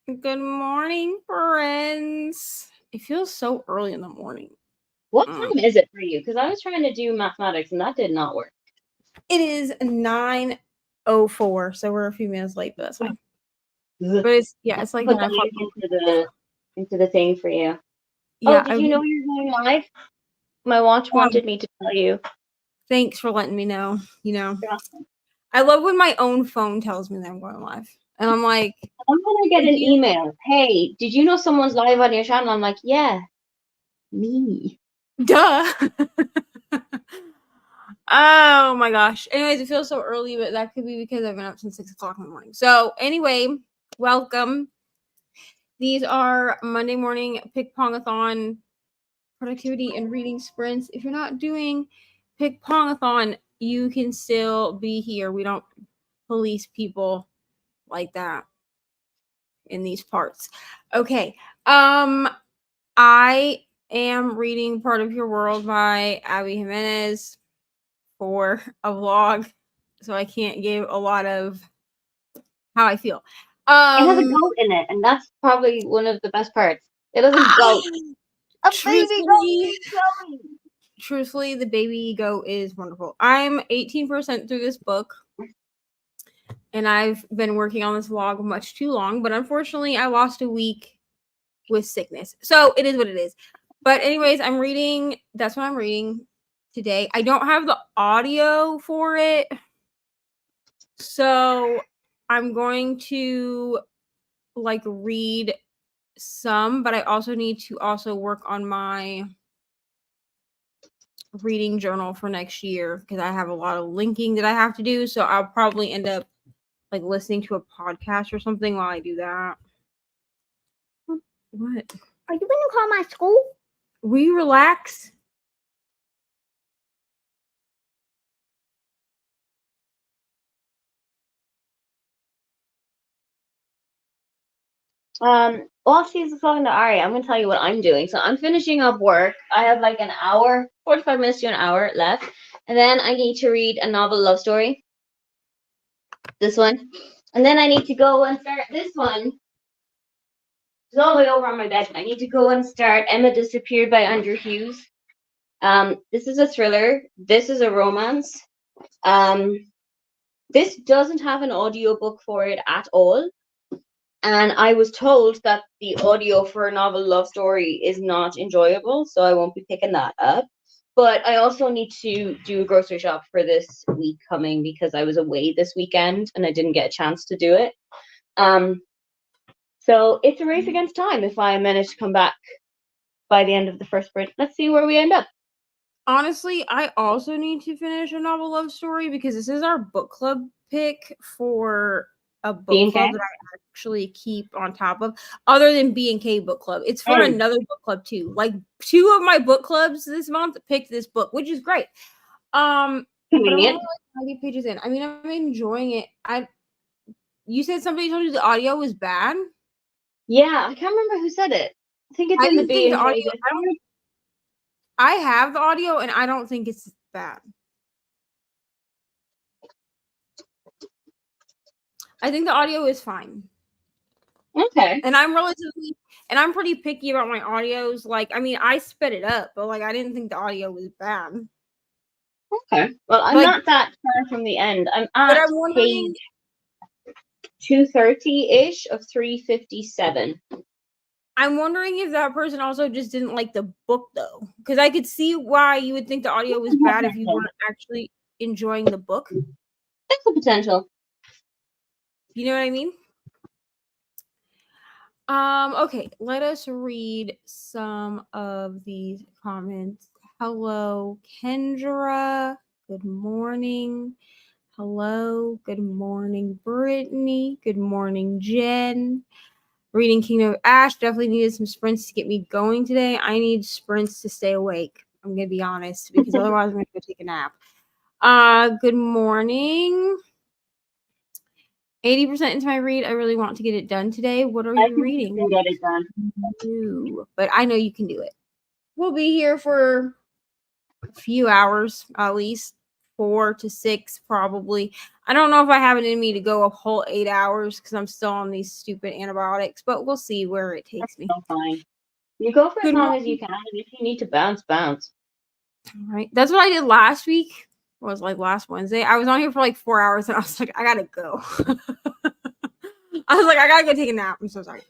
Good morning, friends. It feels so early in the morning. What time is it for you? Because I was trying to do mathematics and that did not work. It is 9:04, so we're a few minutes late, but that's fine. Ugh. But it's I have it's to like put the 9 o'clock. link into the thing for you. Oh, Yeah, did you know you're going live? My watch wanted me to tell you. thanks for letting me know. Yeah. I love when my own phone tells me that I'm going live, and I'm like, I'm gonna get an email. Hey, did you know someone's live on your channel? I'm like, yeah, me. duh. Oh my gosh. Anyways, it feels so early, but that could be because I've been up since 6 o'clock in the morning. So anyway, welcome. These are Monday morning PICKPONGATHON productivity and reading sprints. If you're not doing PICKPONGATHON, you can still be here. We don't police people like that in these parts. Okay. I am reading Part of Your World by Abby Jimenez for a vlog, so I can't give a lot of how I feel. It has a goat in it, and that's probably one of the best parts. It has a goat. A baby goat truthfully, named Joey. truthfully, the baby goat is wonderful. I'm 18% through this book, and I've been working on this vlog much too long, but unfortunately, I lost a week with sickness. So it is what it is. But anyways, that's what I'm reading today. I don't have the audio for it. So I'm going to read some, but I also need to also work on my reading journal for next year because I have a lot of linking that I have to do. So I'll probably end up listening to a podcast or something while I do that. What? Are you gonna call my school? Will you relax? While she's talking to Ari, I'm gonna tell you what I'm doing. So I'm finishing up work. I have like an hour, 45 minutes to an hour left, and then I need to read a novel love story. This one, and then I need to go and start this one. It's all the way over on my bed. I need to go and start Emma Disappeared by Andrew Hughes. This is a thriller. This is a romance. This doesn't have an audiobook for it at all. And I was told that the audio for a novel love story is not enjoyable, so I won't be picking that up. But I also need to do a grocery shop for this week coming because I was away this weekend and I didn't get a chance to do it. So it's a race against time if I manage to come back by the end of the first sprint. Let's see where we end up. Honestly, I also need to finish a novel love story because this is our book club pick for a book club that I actually keep on top of, other than B&K book club. It's for another book club too. Like 2 of my book clubs this month picked this book, which is great. But I'm only like 90 pages in. I mean, I'm enjoying it. You said somebody told you the audio was bad? Yeah, I can't remember who said it. I think it's in the B&K. I have the audio and I don't think it's bad. I think the audio is fine. Okay. And I'm pretty picky about my audios. Like, I mean, I sped it up, but I didn't think the audio was bad. Okay. Well, I'm not that far from the end. I'm at page 230-ish of 357. I'm wondering if that person also just didn't like the book, though. Because I could see why you would think the audio was bad if you weren't actually enjoying the book. That's a potential. You know what I mean? Okay, let us read some of these comments. Hello, Kendra. Good morning. Hello. Good morning, Brittany. Good morning, Jen. Reading Kingdom of Ash. Definitely needed some sprints to get me going today. I need sprints to stay awake. I'm going to be honest, because otherwise I'm going to go take a nap. Good morning. 80% into my read. I really want to get it done today. What are you reading? I can get it done. But I know you can do it. We'll be here for a few hours at least. 4 to 6 probably. I don't know if I have it in me to go a whole 8 hours because I'm still on these stupid antibiotics, but we'll see where it takes me. So fine. You go for as Good long as morning. you can, and if you need to bounce, bounce. Right. That's what I did last week. It was like last Wednesday. I was on here for like 4 hours and I was like, I gotta go. I was like, I gotta go take a nap. I'm so sorry.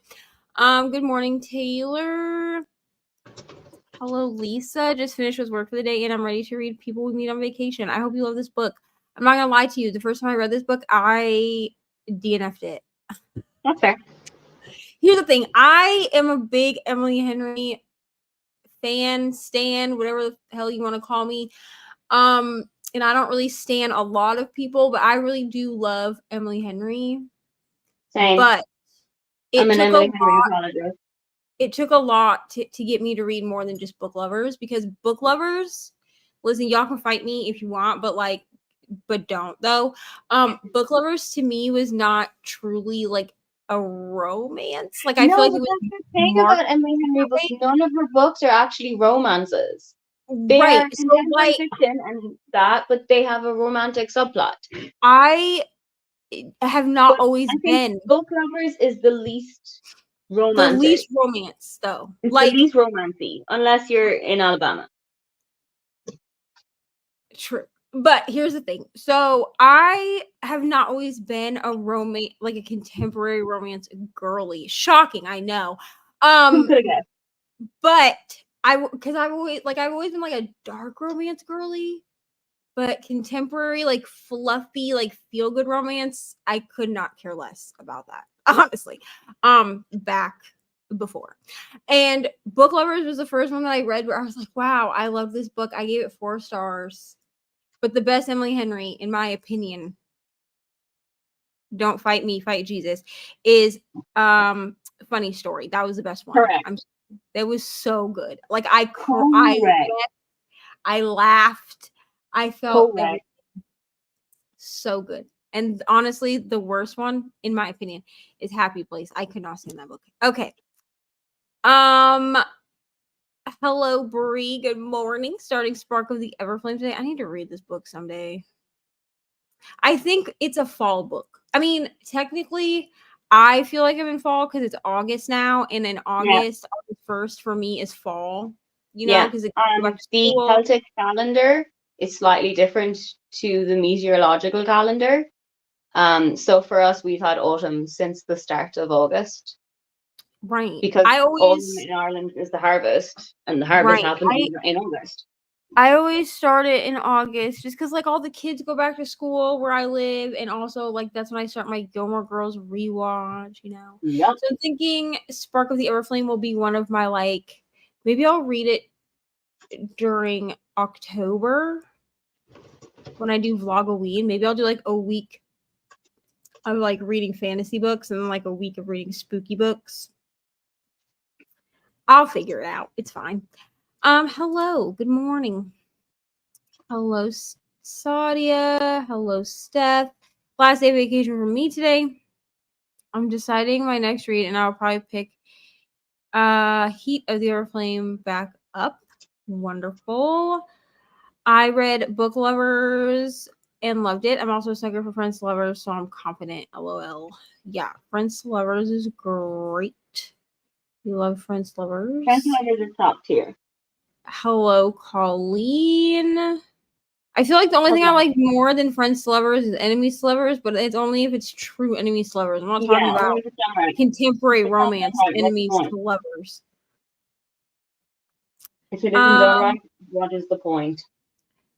Good morning, Taylor. Hello, Lisa. Just finished with work for the day and I'm ready to read People We Meet on Vacation. I hope you love this book. I'm not gonna lie to you. The first time I read this book, I DNF'd it. That's fair. Here's the thing. I am a big Emily Henry fan, stan, whatever the hell you want to call me. And I don't really stan a lot of people, but I really do love Emily Henry. Same. But I'm it an took Emily a Henry lot. apologist. It took a lot to get me to read more than just book lovers, because book lovers, listen, y'all can fight me if you want, but don't though. Book lovers to me was not truly like a romance. Like I feel No, like but it was that's the thing marketed about Emily Henry that books. way. None of her books are actually romances. They Right. are So contemporary like fiction and that, but they have a romantic subplot. I have not But always I think been Book Lovers is the least the romantic. least romance though. It's the Like least romancy, unless you're in Alabama. true. But here's the thing. So I have not always been a romance, like a contemporary romance girly. Shocking, I know. Who could have guessed? But because I've always been like a dark romance girly, but contemporary, like fluffy, like feel good romance, I could not care less about that. Honestly. Back before. And Book Lovers was the first one that I read where I was like, wow, I love this book. I gave it 4 stars. But the best Emily Henry, in my opinion, don't fight me, fight Jesus, is Funny Story. That was the best one. Correct. That was so good. Like Correct. I laughed. I felt Correct. so good. And honestly, the worst one, in my opinion, is Happy Place. I could not stand that book. Okay. Hello, Bree. Good morning. Starting Spark of the Everflame today. I need to read this book someday. I think it's a fall book. I mean, technically, I feel like I'm in fall because it's August now, and in Yeah. August 1st for me is fall. You know, Yeah. because it's back to The school. Celtic calendar is slightly different to the meteorological calendar. So for us, we've had autumn since the start of August Right. because I autumn always in Ireland is the harvest, and the harvest right. happens in August. I always start it in August just because like all the kids go back to school where I live, and also like that's when I start my Gilmore Girls rewatch, you know. Yep. So I'm thinking Spark of the Everflame will be one of my like maybe I'll read it during October when I do Vlogoween. Maybe I'll do like a week of like reading fantasy books and then like a week of reading spooky books. I'll figure it out. It's fine. Hello, good morning. Hello, Sadia. Hello, Steph. Last day of vacation for me today. I'm deciding my next read, and I'll probably pick Heat of the Everflame back up. Wonderful. I read Book Lovers and loved it. I'm also a sucker for Friends to Lovers, so I'm confident. LOL. Yeah, Friends to Lovers is great. You love Friends to Lovers. Friends to Lovers is top tier. Hello, Colleen. I feel like the only thing I like more than Friends to Lovers is Enemies to Lovers, but it's only if it's true Enemies to Lovers. I'm not talking about contemporary romance Enemies to Lovers. If it isn't done right, what is the point?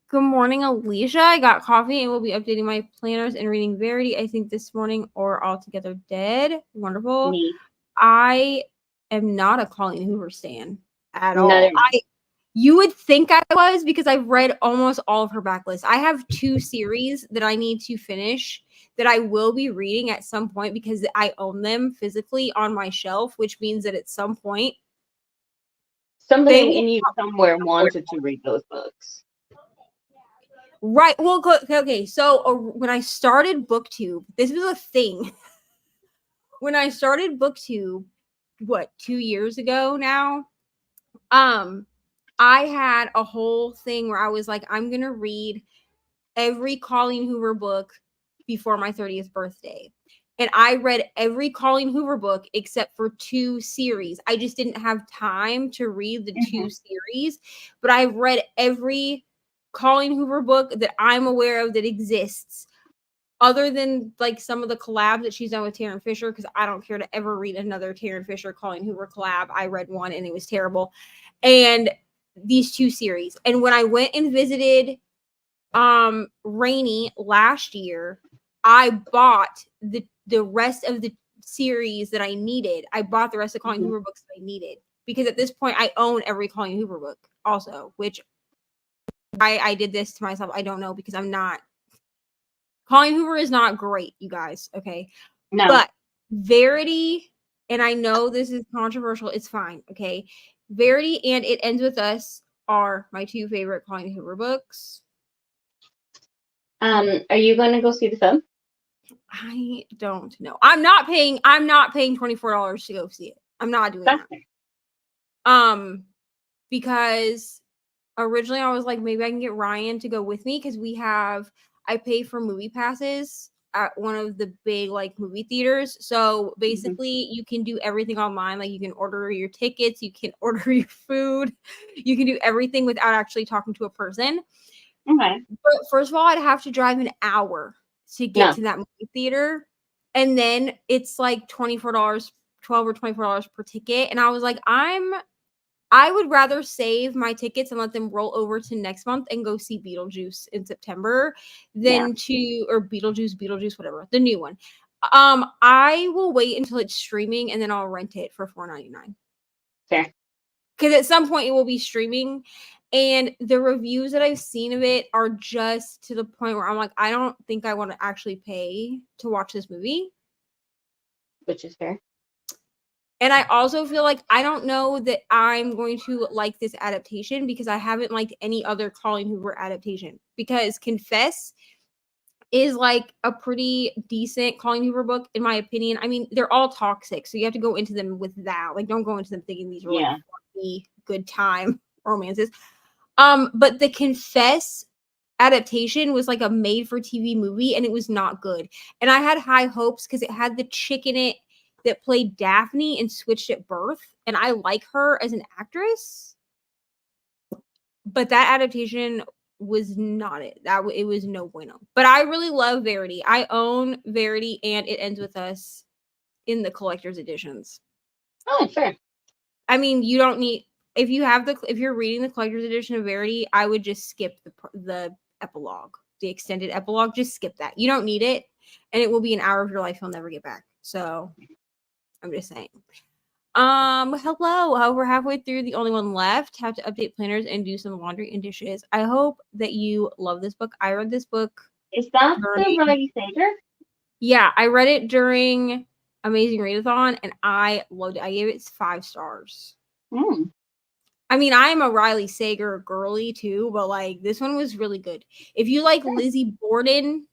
Good morning, Alicia. I got coffee and will be updating my planners and reading Verity, I think this morning, or Altogether Dead. Wonderful. Me. I am not a Colleen Hoover stan at Neither all. You would think I was because I've read almost all of her backlist. I have 2 series that I need to finish that I will be reading at some point because I own them physically on my shelf, which means that at some point something in you somewhere wanted to read those books. Right. Well, okay. So when I started BookTube, this was a thing. When I started BookTube, what, 2 years ago now? I had a whole thing where I was like, I'm gonna read every Colleen Hoover book before my 30th birthday. And I read every Colleen Hoover book except for 2 series. I just didn't have time to read the 2 series, but I've read every Colleen Hoover book that I'm aware of that exists, other than like some of the collabs that she's done with Taryn Fisher, because I don't care to ever read another Taryn Fisher Colleen Hoover collab. I read one and it was terrible. And these 2 series. And when I went and visited Rainy last year, I bought the rest of the series that I needed. I bought the rest of Colleen Hoover books that I needed, because at this point I own every Colleen Hoover book also, which I did this to myself. I don't know, because I'm not. Colleen Hoover is not great, you guys. Okay. No. But Verity, and I know this is controversial, it's fine. Okay. Verity and It Ends With Us are my 2 favorite Colleen Hoover books. Are you going to go see the film? I don't know. I'm not paying $24 to go see it. I'm not doing That's that. fair. Because originally I was like, maybe I can get Ryan to go with me, because I pay for movie passes at one of the big like movie theaters. So basically you can do everything online. Like you can order your tickets, you can order your food, you can do everything without actually talking to a person. Okay. But first of all, I'd have to drive an hour to get to that movie theater. And then it's like $12 or $24 per ticket. And I was like, I would rather save my tickets and let them roll over to next month and go see Beetlejuice in September than or Beetlejuice, whatever, the new one. I will wait until it's streaming and then I'll rent it for $4.99. Fair. Because at some point it will be streaming, and the reviews that I've seen of it are just to the point where I'm like, I don't think I want to actually pay to watch this movie. Which is fair. And I also feel like I don't know that I'm going to like this adaptation, because I haven't liked any other Colleen Hoover adaptation. Because Confess is like a pretty decent Colleen Hoover book, in my opinion. I mean, they're all toxic, so you have to go into them with that. Like, don't go into them thinking these are like funny, good time romances. But the Confess adaptation was like a made-for-TV movie, and it was not good. And I had high hopes because it had the chick in it that played Daphne and Switched at Birth, and I like her as an actress. But that adaptation was not it. It was no bueno. But I really love Verity. I own Verity and It Ends With Us in the collector's editions. Oh, fair. I mean, you don't need, if you're reading the collector's edition of Verity, I would just skip the epilogue, the extended epilogue. Just skip that. You don't need it, and it will be an hour of your life you'll never get back. So I'm just saying. Hello. We're halfway through The Only One Left. Have to update planners and do some laundry and dishes. I hope that you love this book. I read this book. Is that the Riley Sager? Yeah, I read it during Amazing Readathon, and I loved it. I gave it 5 stars. I mean, I'm a Riley Sager girly too, but like this one was really good. If you like Lizzie Borden,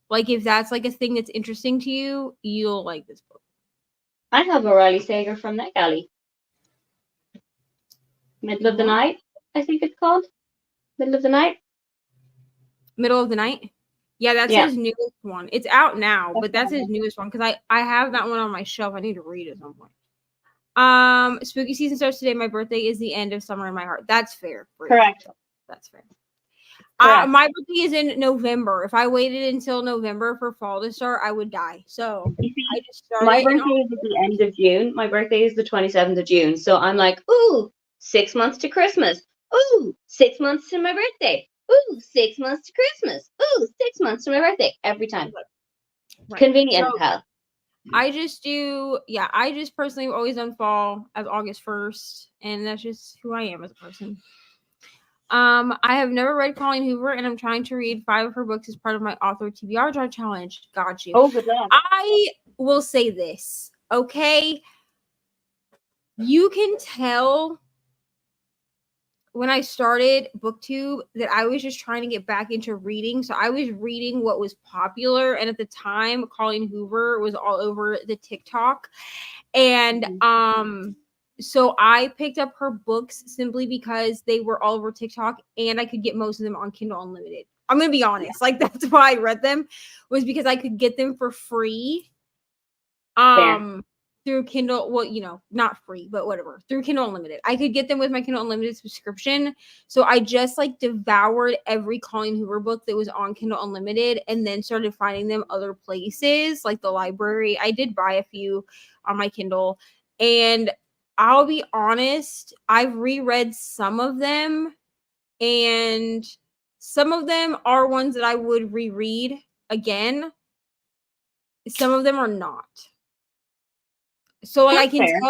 like if that's like a thing that's interesting to you, you'll like this book. I have a Riley Sager from NetGalley. Middle of the Night, I think it's called. Middle of the Night? Middle of the Night? Yeah, that's his newest one. It's out now, but that's his newest one, because I have that one on my shelf. I need to read it at some point. Spooky season starts today. My birthday is the end of summer in my heart. That's fair. Correct. That's fair. My birthday is in November. If I waited until November for fall to start, I would die. So I just started. My birthday is at the end of June. My birthday is the 27th of June. So I'm like, ooh, 6 months to Christmas. Ooh, 6 months to my birthday. Ooh, 6 months to Christmas. Ooh, 6 months to my birthday. Every time. Right. Convenient, pal. I just personally have always done fall as August 1st, and that's just who I am as a person. I have never read Colleen Hoover, and I'm trying to read 5 of her books as part of my author TBR Jar challenge. Got you. Oh, good luck. I will say this, okay? You can tell when I started BookTube that I was just trying to get back into reading. So I was reading what was popular, and at the time, Colleen Hoover was all over the TikTok. And So I picked up her books simply because they were all over TikTok and I could get most of them on Kindle Unlimited. I'm going to be honest. Like that's why I read them, was because I could get them for free. Fair. Through Kindle, well, not free, but whatever, through Kindle Unlimited. I could get them with my Kindle Unlimited subscription. So I just like devoured every Colleen Hoover book that was on Kindle Unlimited and then started finding them other places, like the library. I did buy a few on my Kindle. And I'll be honest, I've reread some of them, and some of them are ones that I would reread again. Some of them are not. So like That's fair.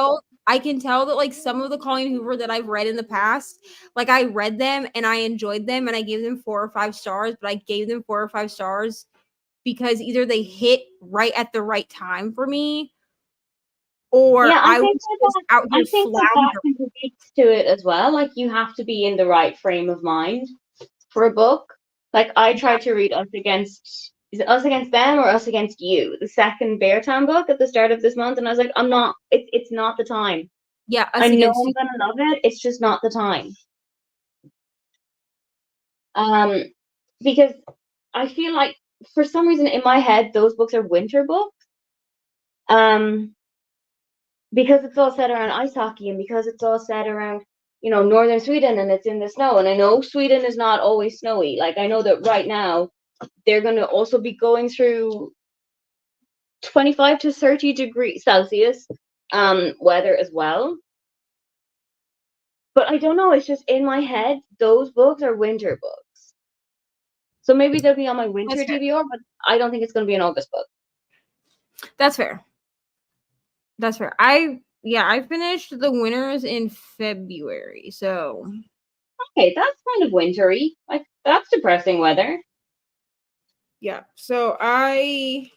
I can tell that like some of the Colleen Hoover that I've read in the past, like I read them and I enjoyed them and I gave them 4 or 5 stars, but I gave them 4 or 5 stars because either they hit right at the right time for me, or Yeah, I was just out I here think that floundering. contributes to it as well. Like you have to be in the right frame of mind for a book. Like I Yeah, tried to read Us Against, is it Us Against Them or Us Against You, the second Beartown book at the start of this month, and I was like, I'm not. It's not the time. yeah, I Us know Against I'm You. gonna love it. It's just not the time. Um, because I feel like for some reason in my head those books are winter books. Um, because it's all set around ice hockey and because it's all set around northern Sweden and it's in the snow, and I know Sweden is not always snowy. Like I know that right now they're going to also be going through 25 to 30 degrees Celsius weather as well, but I don't know, it's just in my head those books are winter books, so maybe they'll be on my That's winter fair. TBR, but I don't think it's going to be an August book. That's fair. That's fair. I finished the winners in February. So Okay, that's kind of wintry, like that's depressing weather. yeah. So I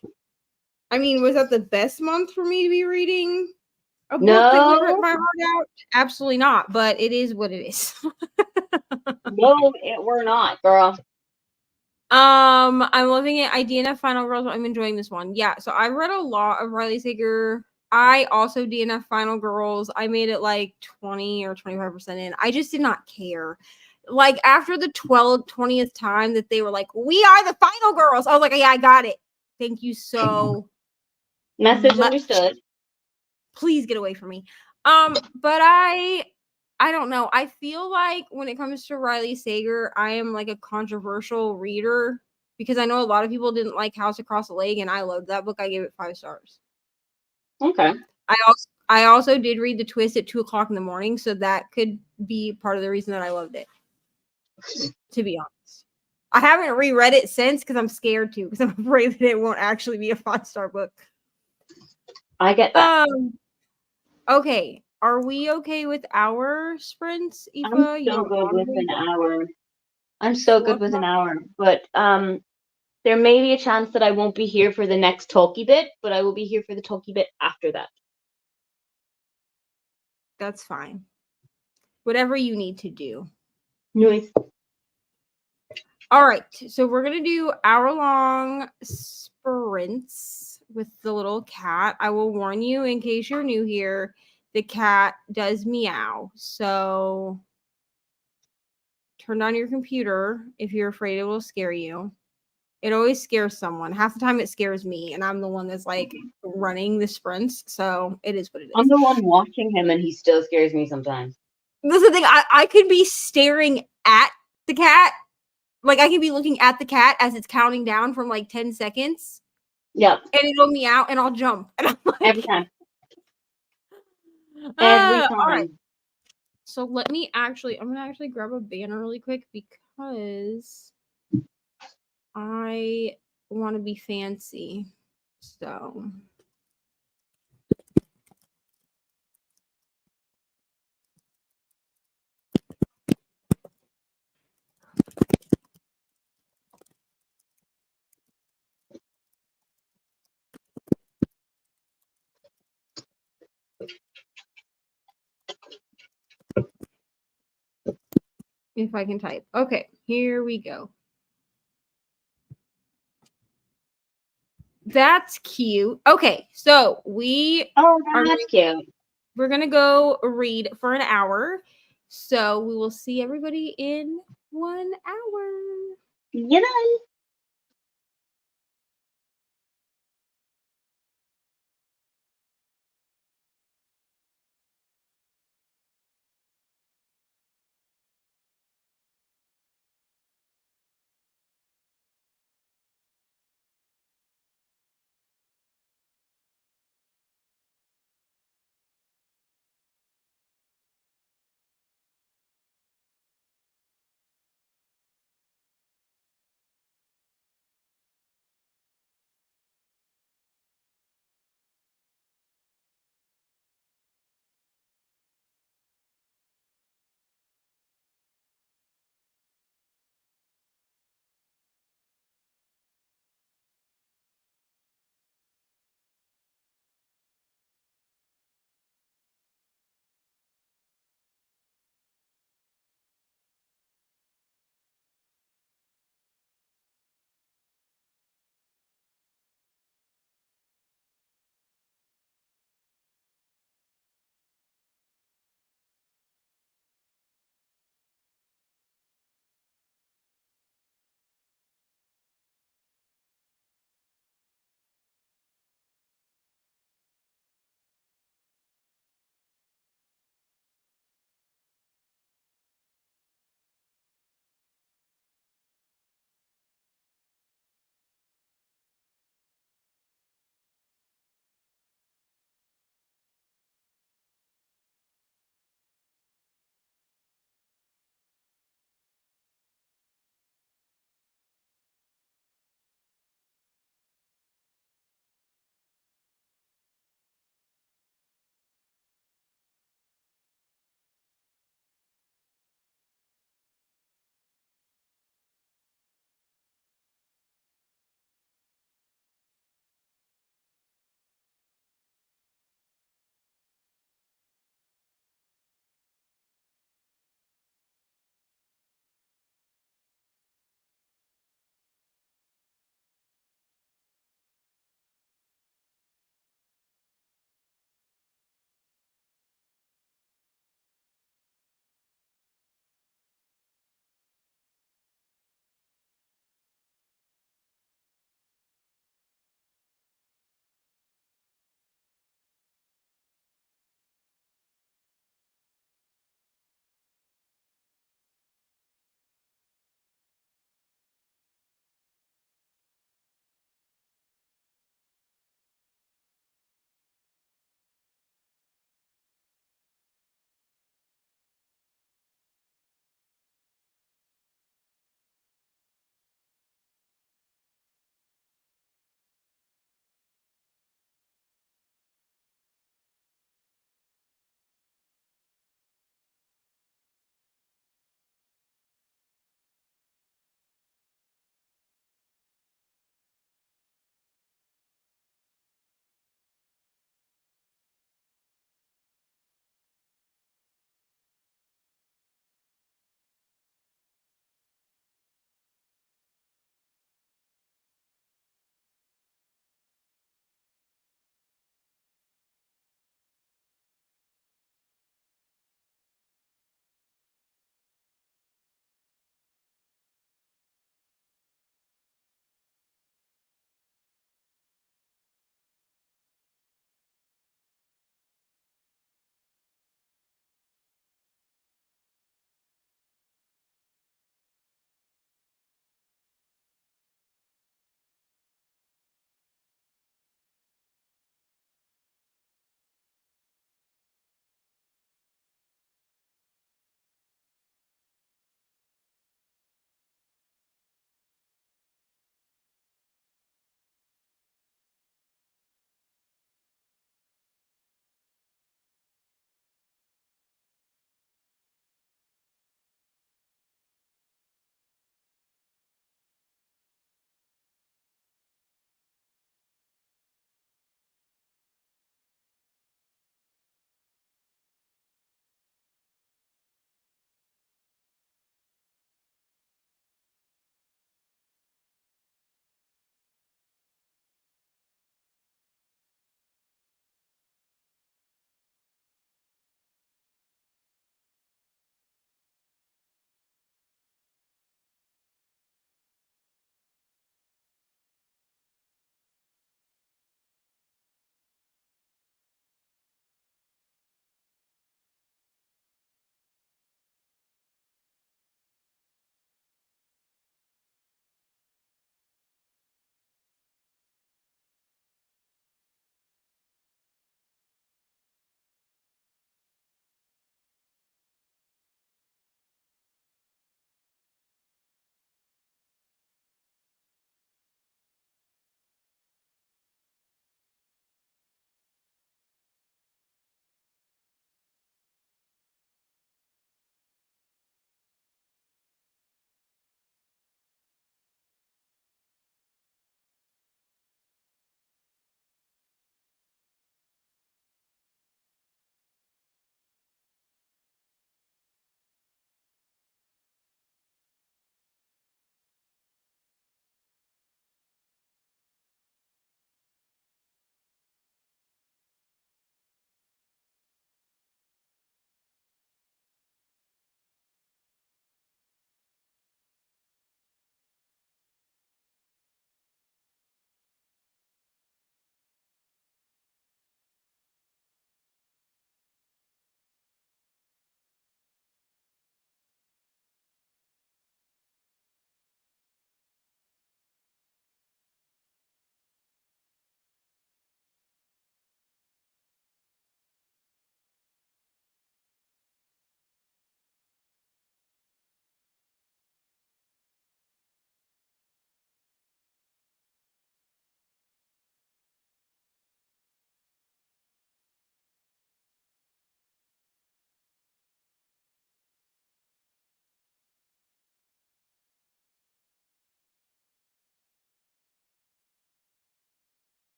mean, was that the best month for me to be reading a book that would rip No, my heart out? Absolutely not, but it is what it is. we're not, girl. I'm loving it. I DNF Final Girls. I'm enjoying this one. Yeah, so I read a lot of Riley Sager. I also DNF Final Girls. I made it like 20 or 25% in. I just did not care. Like after the 20th time that they were like, "We are the Final Girls," I was like, "Yeah, I got it. Thank you so Message much. understood. Please get away from me." But I don't know. I feel like when it comes to Riley Sager, I am like a controversial reader because I know a lot of people didn't like House Across the Lake, and I loved that book. I gave it 5 stars. Okay. I also did read The Twist at 2:00 in the morning, so that could be part of the reason that I loved it. To be honest, I haven't reread it since because I'm scared to, because I'm afraid that it won't actually be a 5-star book. I get that. Okay. Are we okay with our sprints, I'm Aoife? You so don't good want with to an read it? hour. I'm so You good want with an to- hour. But there may be a chance that I won't be here for the next talky bit, but I will be here for the talky bit after that. That's fine. Whatever you need to do. Nice. All right. So we're going to do hour-long sprints with the little cat. I will warn you, in case you're new here, the cat does meow. So turn on your computer if you're afraid it will scare you. It always scares someone. Half the time it scares me, and I'm the one that's like running the sprints. So it is what it I'm is. the one watching him and he still scares me sometimes. This is the thing. I could be staring at the cat. Like I could be looking at the cat as it's counting down from like 10 seconds. Yep. And it'll meow and I'll jump. And I'm like, Every time. Every all right. time. So I'm gonna actually grab a banner really quick because I want to be fancy. So if I can type. Okay, here we go. That's cute. Okay, so we Oh, are that's cute. we're gonna go read for an hour. So we will see everybody in 1 hour. You know.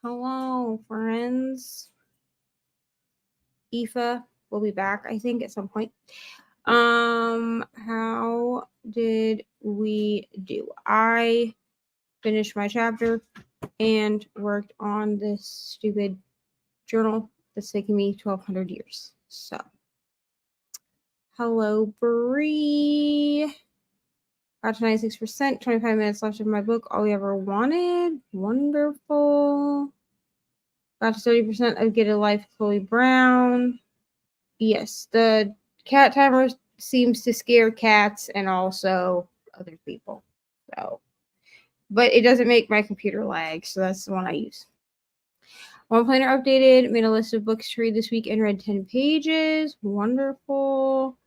Hello, friends. Aoife will be back, I think, at some point. How did we do? I finished my chapter and worked on this stupid journal that's taking me 1,200 years. So, hello, Bree. Got to 96%, 25 minutes left of my book, All We Ever Wanted. Wonderful. Got to 30% of Get a Life, Chloe Brown. Yes, the cat timer seems to scare cats and also other people. So, but it doesn't make my computer lag, so that's the one I use. One planner updated, made a list of books to read this week and read 10 pages. Wonderful.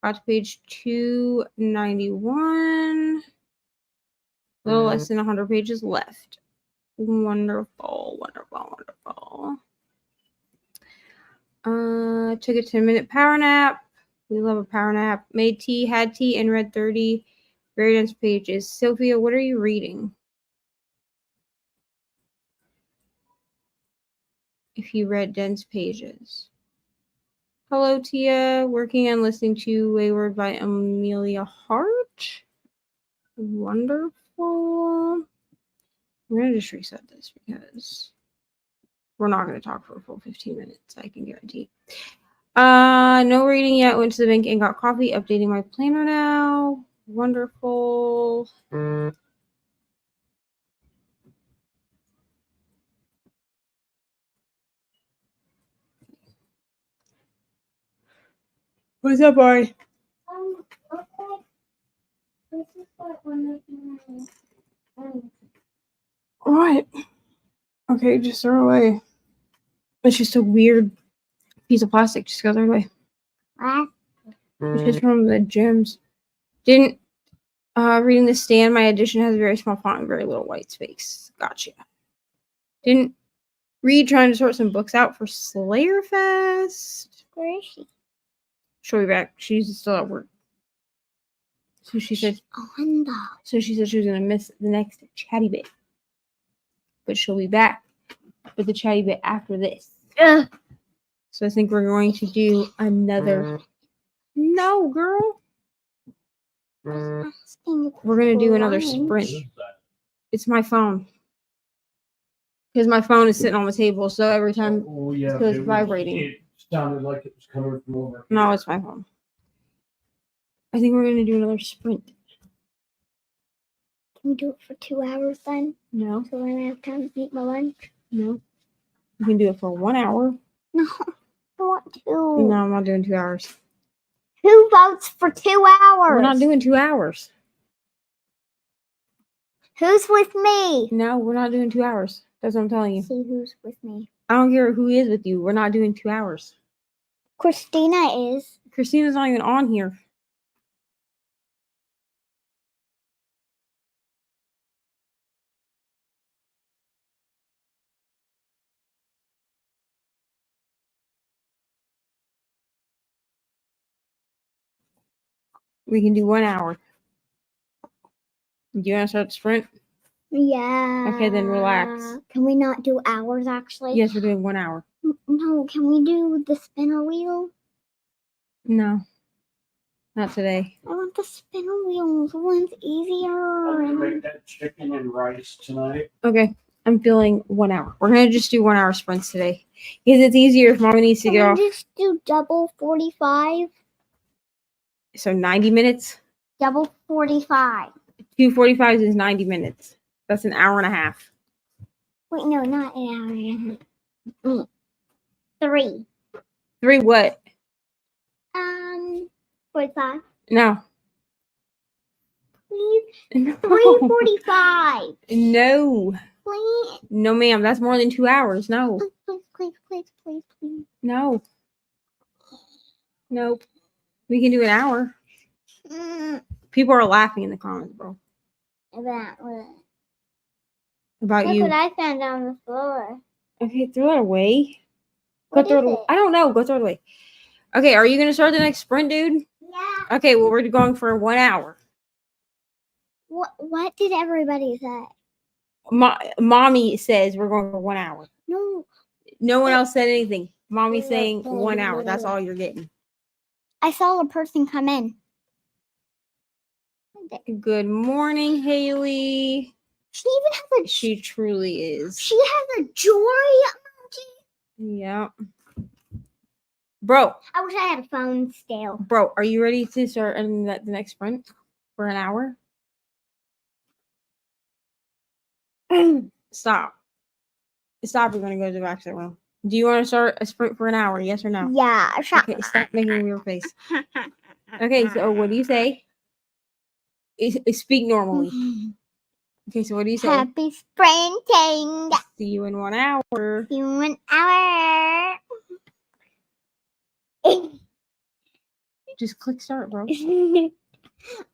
Got to page 291. A little less than 100 pages left. Wonderful, wonderful, wonderful. Took a 10-minute power nap. We love a power nap. Made tea, had tea, and read 30 very dense pages. Sophia, what are you reading? If you read dense pages. Hello, Tia. Working on listening to Wayward by Amelia Hart. Wonderful. I'm going to just reset this because we're not going to talk for a full 15 minutes, I can guarantee. No reading yet. Went to the bank and got coffee. Updating my planner now. Wonderful. What's up, boy? What? Okay, just throw it away. It's just a weird piece of plastic. Just go throw it away. What? It's just from the gyms. Didn't reading the stand. My edition has a very small font and very little white space. Gotcha. Didn't read. Trying to sort some books out for Slayer Fest. Where is she? She'll be back. She's still at work. So she said. So she said she was gonna miss the next chatty bit, but she'll be back with the chatty bit after this. Ugh. So I think we're going to do another. No, girl. We're gonna do another sprint. It's my phone. Because my phone is sitting on the table, so every time it goes vibrating. It sounded like it was coming from over. No, it's my phone. I think we're gonna do another sprint. Can we do it for 2 hours then? No, So when I have time to eat my lunch? no. We can do it for 1 hour. No, I want to. No, I'm not doing 2 hours. Who votes for 2 hours? We're not doing 2 hours. Who's with me? No, we're not doing 2 hours. That's what I'm telling you. See who's with me. I don't care who is with you. We're not doing 2 hours. Christina is. Christina's not even on here. We can do 1 hour. Do you want to start the sprint? Yeah. Okay, then relax. Can we not do hours actually? Yes, we're doing 1 hour. No, can we do the spinner wheel? No, not today. I want the spinner wheels. One's easier. I'm gonna make that chicken and rice tonight. Okay, I'm feeling 1 hour. We're gonna just do 1 hour sprints today because it's easier if Mommy needs to get Can off. we just do double 45? So 90 minutes. Double 45. 2:45 is 90 minutes. That's an hour and a half. Wait, no, not an hour and a half. 3. 3 what? 45. No. Please. No. 3:45. No. Please. No, ma'am. That's more than 2 hours. No. Please. No. Nope. We can do an hour. People are laughing in the comments, bro. About what? About Look you. what I found on the floor. Okay, throw it away. Go What throw is it away. it? I don't know. Go throw it away. Okay, are you gonna start the next sprint, dude? Yeah. Okay, well we're going for 1 hour. What did everybody say? Mommy says we're going for 1 hour. No, No one else said anything. Mommy's saying 1 hour. That's all you're getting. I saw a person come in. Good morning, Haley. She even has a. She truly is. She has a joy emoji. Yeah. Bro, I wish I had a phone still. are you ready to start in the next sprint for an hour? Stop. Stop. We're going to go back to the room. Do you want to start a sprint for an hour? Yes or no? Yeah, Okay, stop making a weird face. Okay, so what do you say? Speak normally. Okay, so what do you say? Happy sprinting. See you in 1 hour. See you in an hour. Just click start, bro. I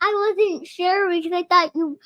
wasn't sure because I thought you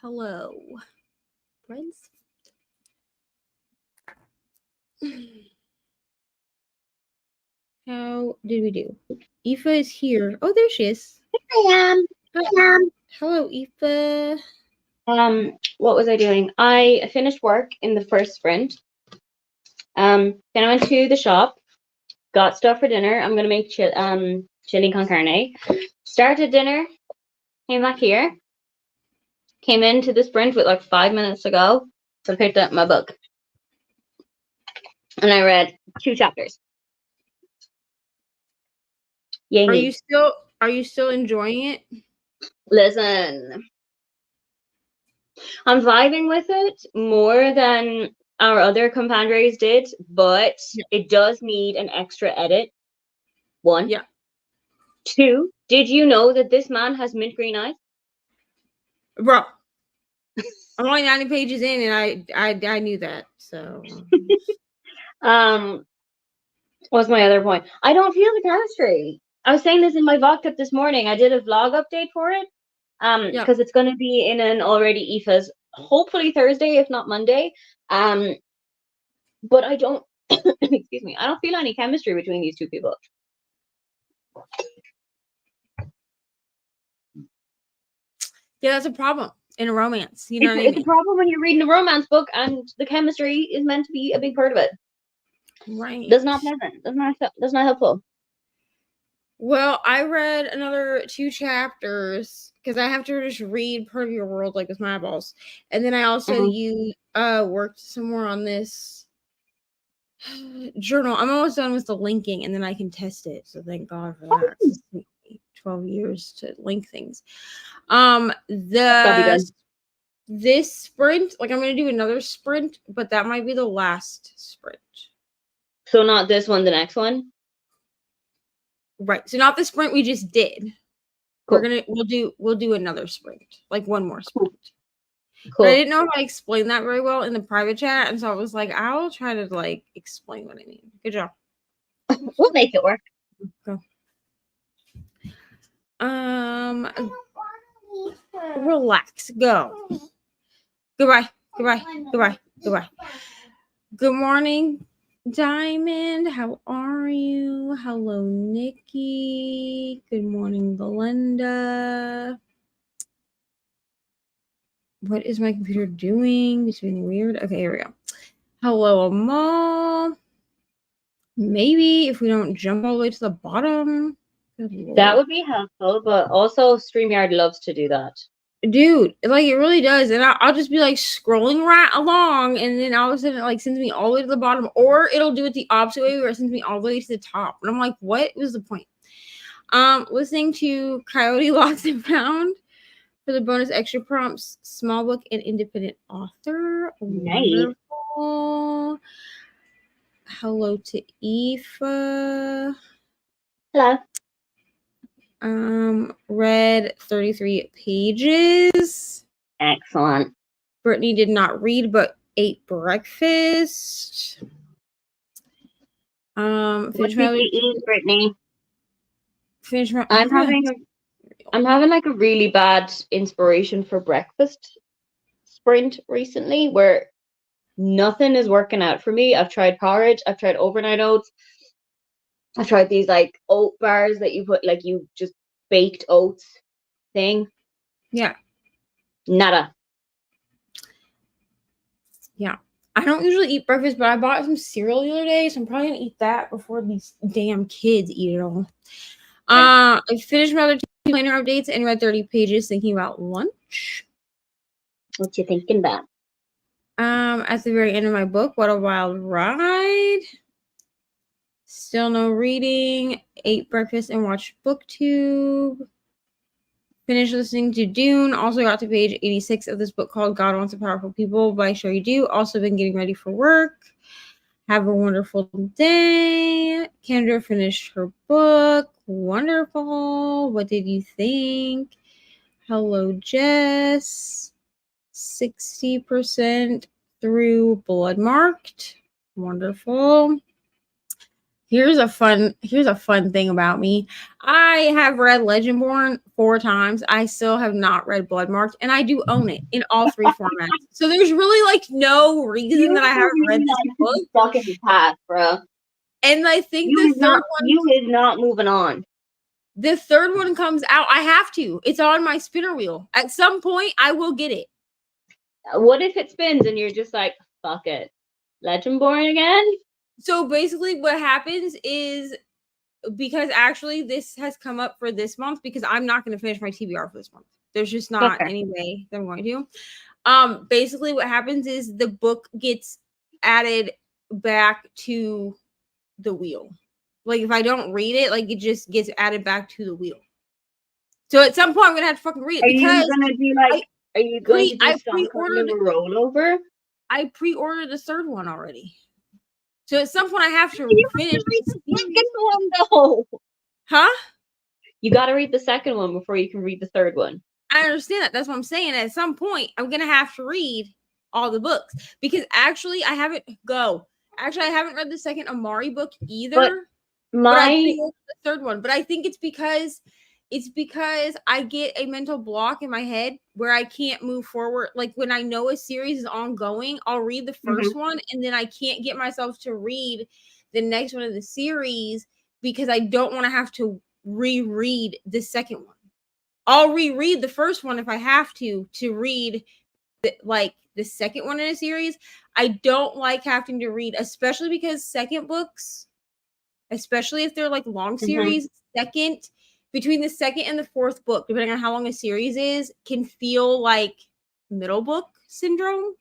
Hello. Friends. How did we do? Aoife is here. Oh, there she is. I am. Hello, Aoife. What was I doing? I finished work in the first sprint. Then I went to the shop, got stuff for dinner. I'm gonna make chili con carne. Started dinner, came back here, came into the sprint with like 5 minutes to go. So I picked up my book. And I read 2 chapters. Yay Are me. you still enjoying it? Listen. I'm vibing with it more than our other compadres did, but it does need an extra edit. 1. Yeah. 2. Did you know that this man has mint green eyes? Bro. I'm only 90 pages in and I knew that. So What's my other point? I don't feel the chemistry. I was saying this in my VOD clip this morning. I did a vlog update for it. Because it's gonna be in an already Aoife's hopefully Thursday, if not Monday. But I don't excuse me, I don't feel any chemistry between these two people. yeah, that's a problem in a romance. You know what I It's mean? a problem when you're reading a romance book and the chemistry is meant to be a big part of it. Right. That's not pleasant. That's not helpful. Well, I read another 2 chapters because I have to just read Part of Your World like with my eyeballs. And then I also worked some more on this journal. I'm almost done with the linking and then I can test it. So thank God for that. It's taken me 12 years to link things. This sprint, like I'm gonna do another sprint, but that might be the last sprint. So not this one, the next one? Right. So not the sprint we just did. Cool. We'll do another sprint, like one more sprint. Cool. But I didn't know how to explain that very well in the private chat, and so I was like, I'll try to like explain what I mean. Good job. We'll make it work. Go. Relax. Go. Goodbye. Goodbye. Goodbye. Goodbye. Good morning, Diamond. How are you? Hello, Nikki. Good morning, Belinda. What is my computer doing? It's being weird. Okay, here we go. Hello, Amal. Maybe if we don't jump all the way to the bottom. That would be helpful, but also StreamYard loves to do that. Dude, like it really does. And I'll just be like scrolling right along, and then all of a sudden it like sends me all the way to the bottom, or it'll do it the opposite way where it sends me all the way to the top. And I'm like, what was the point? Listening to Coyote Lost and Found for the bonus extra prompts, small book and independent author. Nice. Wonderful. Hello to Aoife. Hello. Read 33 pages. Excellent. Brittany did not read but ate breakfast. What did you eat, Brittany? I'm having like a really bad inspiration for breakfast sprint recently where nothing is working out for me. I've tried porridge, I've tried overnight oats, I've tried these like oat bars that you put like you just baked oats thing. Yeah. Nada. Yeah. I don't usually eat breakfast, but I bought some cereal the other day, so I'm probably gonna eat that before these damn kids eat it all. I finished my other 2 planner updates and read 30 pages thinking about lunch. What you thinking about? At the very end of my book, What a Wild Ride. Still no reading. Ate breakfast and watched BookTube. Finished listening to Dune. Also got to page 86 of this book called God Wants a Powerful People by Sure You Do. Also been getting ready for work. Have a wonderful day. Kendra finished her book. Wonderful. What did you think? Hello, Jess. 60% through Blood Marked. Wonderful. Here's a fun thing about me. I have read Legendborn 4 times. I still have not read Bloodmarked, and I do own it in all 3 formats. So there's really like no reason that I haven't read this book. Stuck in the past, bro. And I think the third You is not moving on. The third one comes out. I have to. It's on my spinner wheel. At some point, I will get it. What if it spins and you're just like, fuck it, Legendborn again? So basically, what happens is, because actually this has come up for this month, because I'm not going to finish my TBR for this month. There's just not any way that I'm going to. Basically, what happens is the book gets added back to the wheel. Like, if I don't read it, like, it just gets added back to the wheel. So at some point, I'm gonna have to fucking read it. Are you gonna do like? Are you going to do some kind of a rollover? I pre-ordered the third one already. So at some point, I have to finish the second one, though. Huh? You got to read the second one before you can read the third one. I understand that. That's what I'm saying. At some point, I'm gonna have to read all the books, because actually, I haven't read the second Amari book either. But I pre-ordered the third one. But I think it's because I get a mental block in my head where I can't move forward. Like, when I know a series is ongoing, I'll read the first one, and then I can't get myself to read the next one of the series because I don't want to have to reread the second one. I'll reread the first one if I have to read the second one in a series. I don't like having to read, especially because second books, especially if they're like long series, between the second and the fourth book, depending on how long a series is, can feel like middle book syndrome.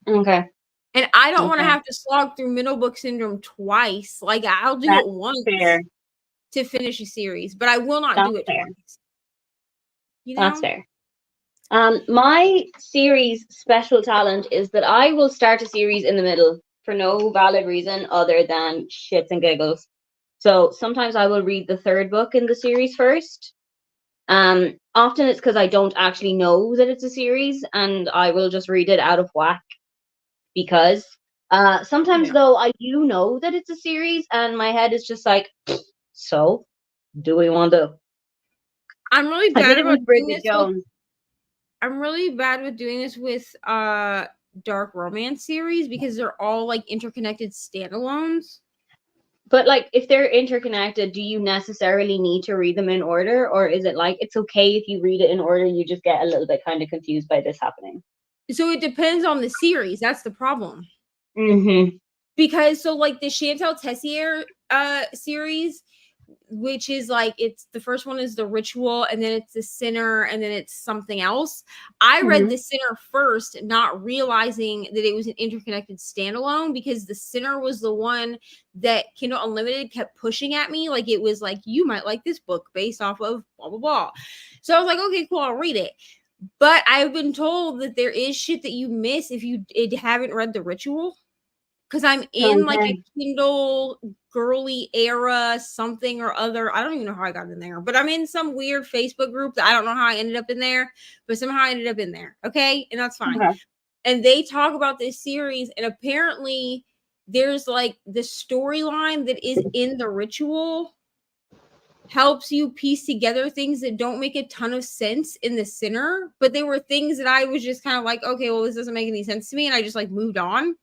Okay. And I don't want to have to slog through middle book syndrome twice. Like, I'll do it once to finish a series, but I will not do it twice. You know? That's fair. My series special talent is that I will start a series in the middle for no valid reason other than shits and giggles. So sometimes I will read the third book in the series first. Often it's because I don't actually know that it's a series, and I will just read it out of whack. Because sometimes though I do know that it's a series, and my head is just like, so do we want to? I'm really bad about doing this. Jones. I'm really bad with doing this with dark romance series because they're all like interconnected standalones. But like, if they're interconnected, do you necessarily need to read them in order, or is it like it's okay if you read it in order? You just get a little bit kind of confused by this happening. So it depends on the series. That's the problem. Because so like the Chantal Tessier series, which is like, it's the first one is the Ritual, and then it's the Sinner, and then it's something else. I read the Sinner first, not realizing that it was an interconnected standalone, because the Sinner was the one that Kindle Unlimited kept pushing at me. Like, it was like, you might like this book based off of blah blah blah. So I was like, okay, cool, I'll read it. But I've been told that there is shit that you miss if you haven't read the Ritual. Because I'm in like a Kindle girly era, something or other. I don't even know how I got in there, but I'm in some weird Facebook group that I don't know how I ended up in there, but somehow I ended up in there. Okay. And that's fine. And they talk about this series, and apparently there's like the storyline that is in the Ritual helps you piece together things that don't make a ton of sense in the Sinner, but they were things that I was just kind of like, okay, well, this doesn't make any sense to me. And I just like moved on.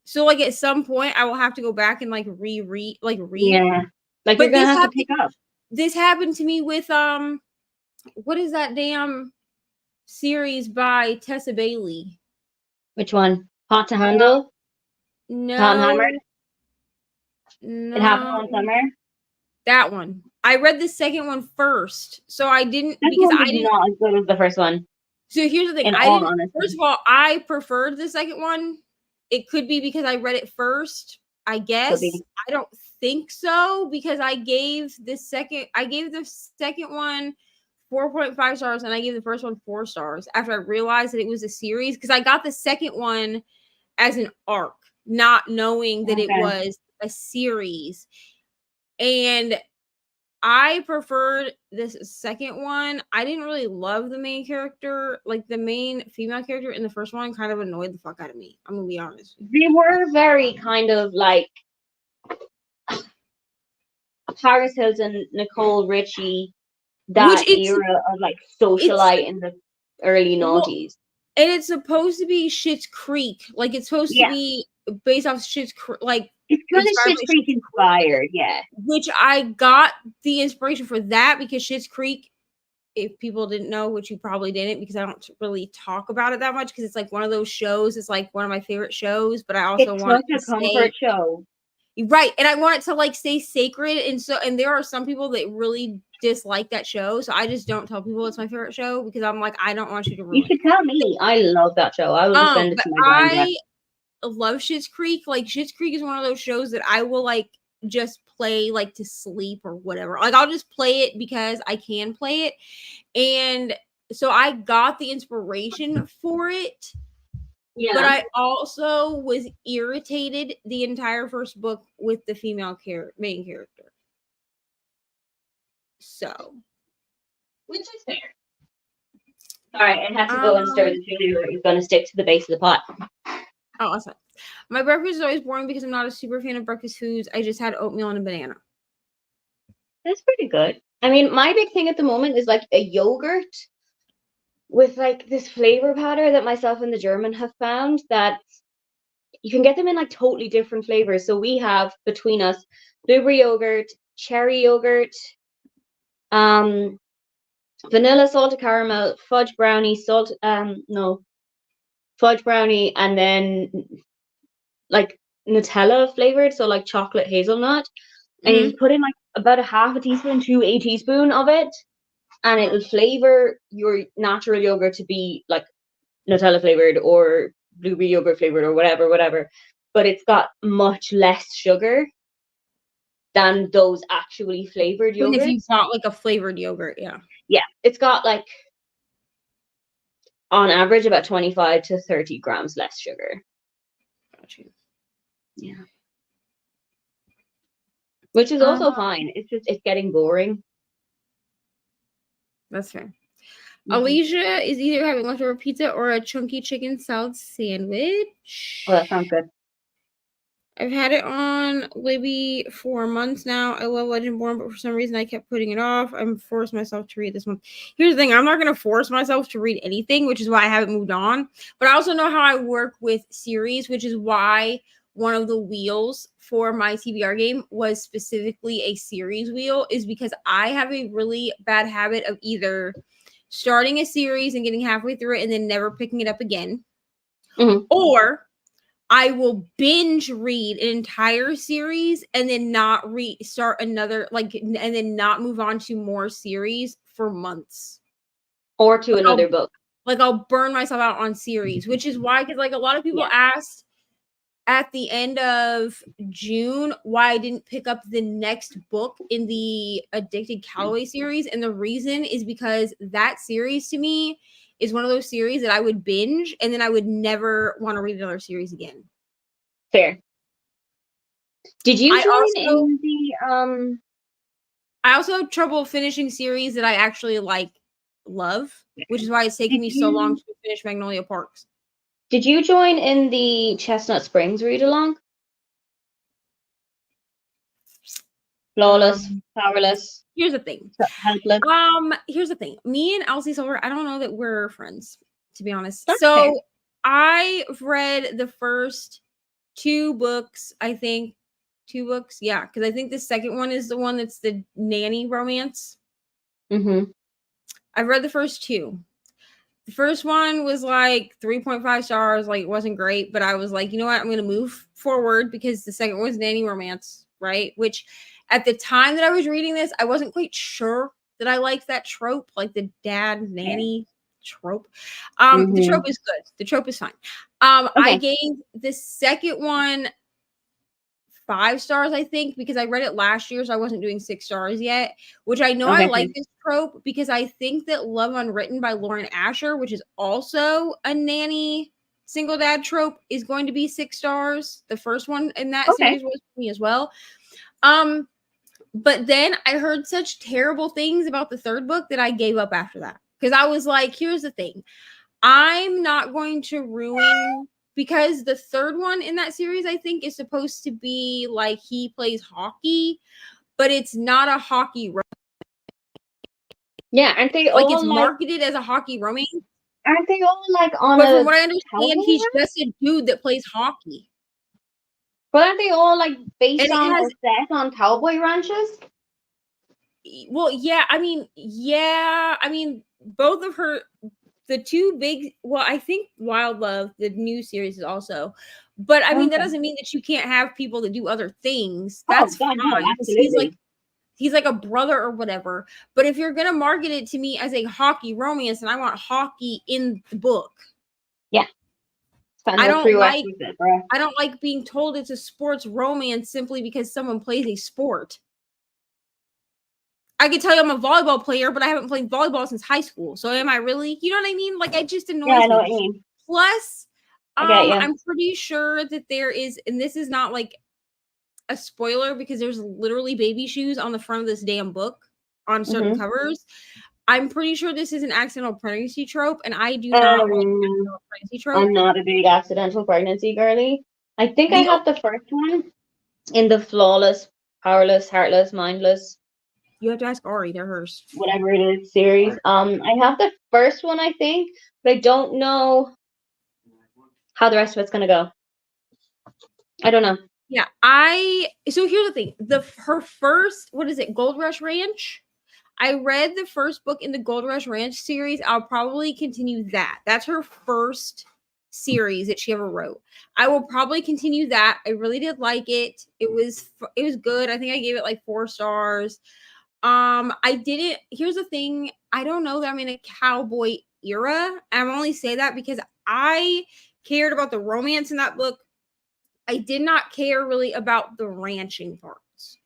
So like at some point I will have to go back and like reread. Yeah. Like, you're gonna have to pick up. This happened to me with what is that damn series by Tessa Bailey? Which one? Hot to Handle? No. Hot and Hammered? No. It Happened One Summer? That one. I read the second one first. So I didn't Not as good as the first one. So here's the thing. First of all, I preferred the second one. It could be because I read it first, I guess. I don't think so, because I gave the second one 4.5 stars, and I gave the first one 4 stars after I realized that it was a series, because I got the second one as an arc, not knowing that it was a series. And I preferred this second one. I didn't really love the main character. Like, the main female character in the first one kind of annoyed the fuck out of me. I'm gonna be honest. They were very kind of like Paris Hilton, Nicole Richie, that Which era of like it's socialite in the early well, noughties. and it's supposed to be Schitt's Creek. Like it's supposed to Yeah, be based off Schitt's Creek, like it's kind of inspired Schitt's by Creek Schitt's Creek, inspired. Yeah, which I got the inspiration for that because Schitt's Creek, if people didn't know, which you probably didn't because I don't really talk about it that much because it's like one of those shows. It's like one of my favorite shows, but I also it's want such it to a comfort stay show. right, and I want it to like stay sacred. And there are some people that really dislike that show, so I just don't tell people it's my favorite show because I'm like I don't want you to You ruin should it. tell me. I love that show. I will defend it But to my dying breath. I love Schitt's Creek. Like Schitt's Creek is one of those shows that I will like just play like to sleep or whatever. Like I'll just play it because I can play it. And so I got the inspiration for it, but Yeah, I also was irritated the entire first book with the main character. So, which is fair. All right, it has to go and stir um, the chili, or it's going to stick to the base of the pot. oh, awesome. My breakfast is always boring because I'm not a super fan of breakfast foods. I just had oatmeal and a banana. That's pretty good. I mean, my big thing at the moment is like a yogurt with like this flavor powder that myself and the German have found that you can get them in like totally different flavors. So we have between us blueberry yogurt, cherry yogurt, um, vanilla salted caramel, fudge brownie, fudge brownie, and then like Nutella flavored, so like chocolate hazelnut. And you Mm-hmm. just put in like about a half a teaspoon to a teaspoon of it, and it'll flavor your natural yogurt to be like Nutella flavored or blueberry yogurt flavored or whatever. But it's got much less sugar than those actually flavored And if you yogurts. bought like a flavored yogurt, yeah. Yeah, it's got like on average about 25 to 30 grams less sugar. Got you. Yeah. Which is also fine. It's just it's getting boring. That's fair. Mm-hmm. Alicia is either having leftover pizza or a chunky chicken salad sandwich. Oh, that sounds good. I've had it on Libby for months now. I love Legendborn, but for some reason I kept putting it off. I'm forced myself to read this one. Here's the thing. I'm not going to force myself to read anything, which is why I haven't moved on. But I also know how I work with series, which is why one of the wheels for my TBR game was specifically a series wheel, is because I have a really bad habit of either starting a series and getting halfway through it and then never picking it up again, or I will binge read an entire series and then not start another, like, and then not move on to more series for months. Or to another book. Like, I'll burn myself out on series, which is why, because, like, a lot of people asked at the end of June why I didn't pick up the next book in the Addicted Calloway series. And the reason is because that series to me is one of those series that I would binge and then I would never want to read another series again. Fair. Did you join in the I also have trouble finishing series that I actually love, which is why it's taken me so long to finish Magnolia Parks. Did you join in the Chestnut Springs read along? Flawless, powerless. Here's the thing. Helpless. Here's the thing. Me and Elsie Silver, I don't know that we're friends, to be honest. That's so fair. I've read the first 2 books, I think. 2 books, yeah, because I think the second one is the one that's the nanny romance. I've read the first 2. The first one was like 3.5 stars, like it wasn't great, but I was like, you know what, I'm gonna move forward because the second one was nanny romance, right? Which at the time that I was reading this, I wasn't quite sure that I liked that trope, like the dad nanny trope. The trope is good. The trope is fine. I gave the second one 5 stars, I think, because I read it last year, so I wasn't doing 6 stars yet, which I know I like this trope because I think that Love Unwritten by Lauren Asher, which is also a nanny single dad trope, is going to be 6 stars. The first one in that series was for me as well. But then I heard such terrible things about the third book that I gave up after that. Because I was like, here's the thing. I'm not going to ruin, because the third one in that series, I think, is supposed to be like he plays hockey. but it's not a hockey Yeah, aren't they like all it's like? marketed as a hockey romance. Aren't they all like on But a from what I understand, cowboy he's ranch? just a dude that plays hockey. But aren't they all like And based it on has or set on cowboy ranches? well, yeah, I mean, both of her the two big well, I think Wild Love, the new series is also. But I mean, that Okay. doesn't mean that you can't have people that do other things. Oh That's God, no, fine because absolutely. he's like a brother or whatever. But if you're gonna market it to me as a hockey romance and I want hockey in the book, Yeah, it's kind I of a don't prerequisite, bro. I don't like being told it's a sports romance simply because someone plays a sport. I could tell you I'm a volleyball player, but I haven't played volleyball since high school. So am I really? You know what I mean? Like it just Yeah, I annoys know me. what you mean. Plus, I get you. I'm pretty sure that there is, and this is not like a spoiler because there's literally baby shoes on the front of this damn book on certain covers. I'm pretty sure this is an accidental pregnancy trope, and I do not like accidental pregnancy trope. I'm not a big accidental pregnancy girly. I think I The have the first one in the flawless, powerless, heartless, mindless, You have to ask Ari, they're hers. whatever it is series. I have the first one, I think, but I don't know how the rest of it's gonna go. I don't know. Yeah, so here's the thing. Her first, what is it, Gold Rush Ranch? I read the first book in the Gold Rush Ranch series. I'll probably continue that. That's her first series that she ever wrote. I will probably continue that. I really did like it. It was good. I think I gave it like 4 stars. I didn't here's the thing. I don't know that I'm in a cowboy era. I'm only say that because I cared about the romance in that book. I did not care really about the ranching parts.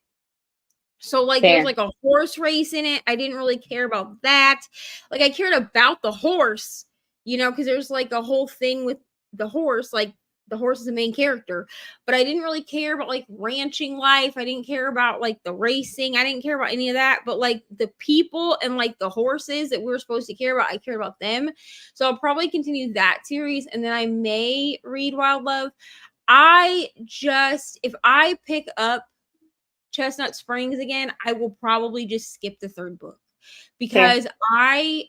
So like Fair. there's like a horse race in it. I didn't really care about that. Like I cared about the horse, because there's like a whole thing with the horse, like the horse is the main character, but I didn't really care about like ranching life. I didn't care about like the racing. I didn't care about any of that, but like the people and like the horses that we were supposed to care about, I cared about them. So I'll probably continue that series and then I may read Wild Love. If I pick up Chestnut Springs again, I will probably just skip the 3rd book because I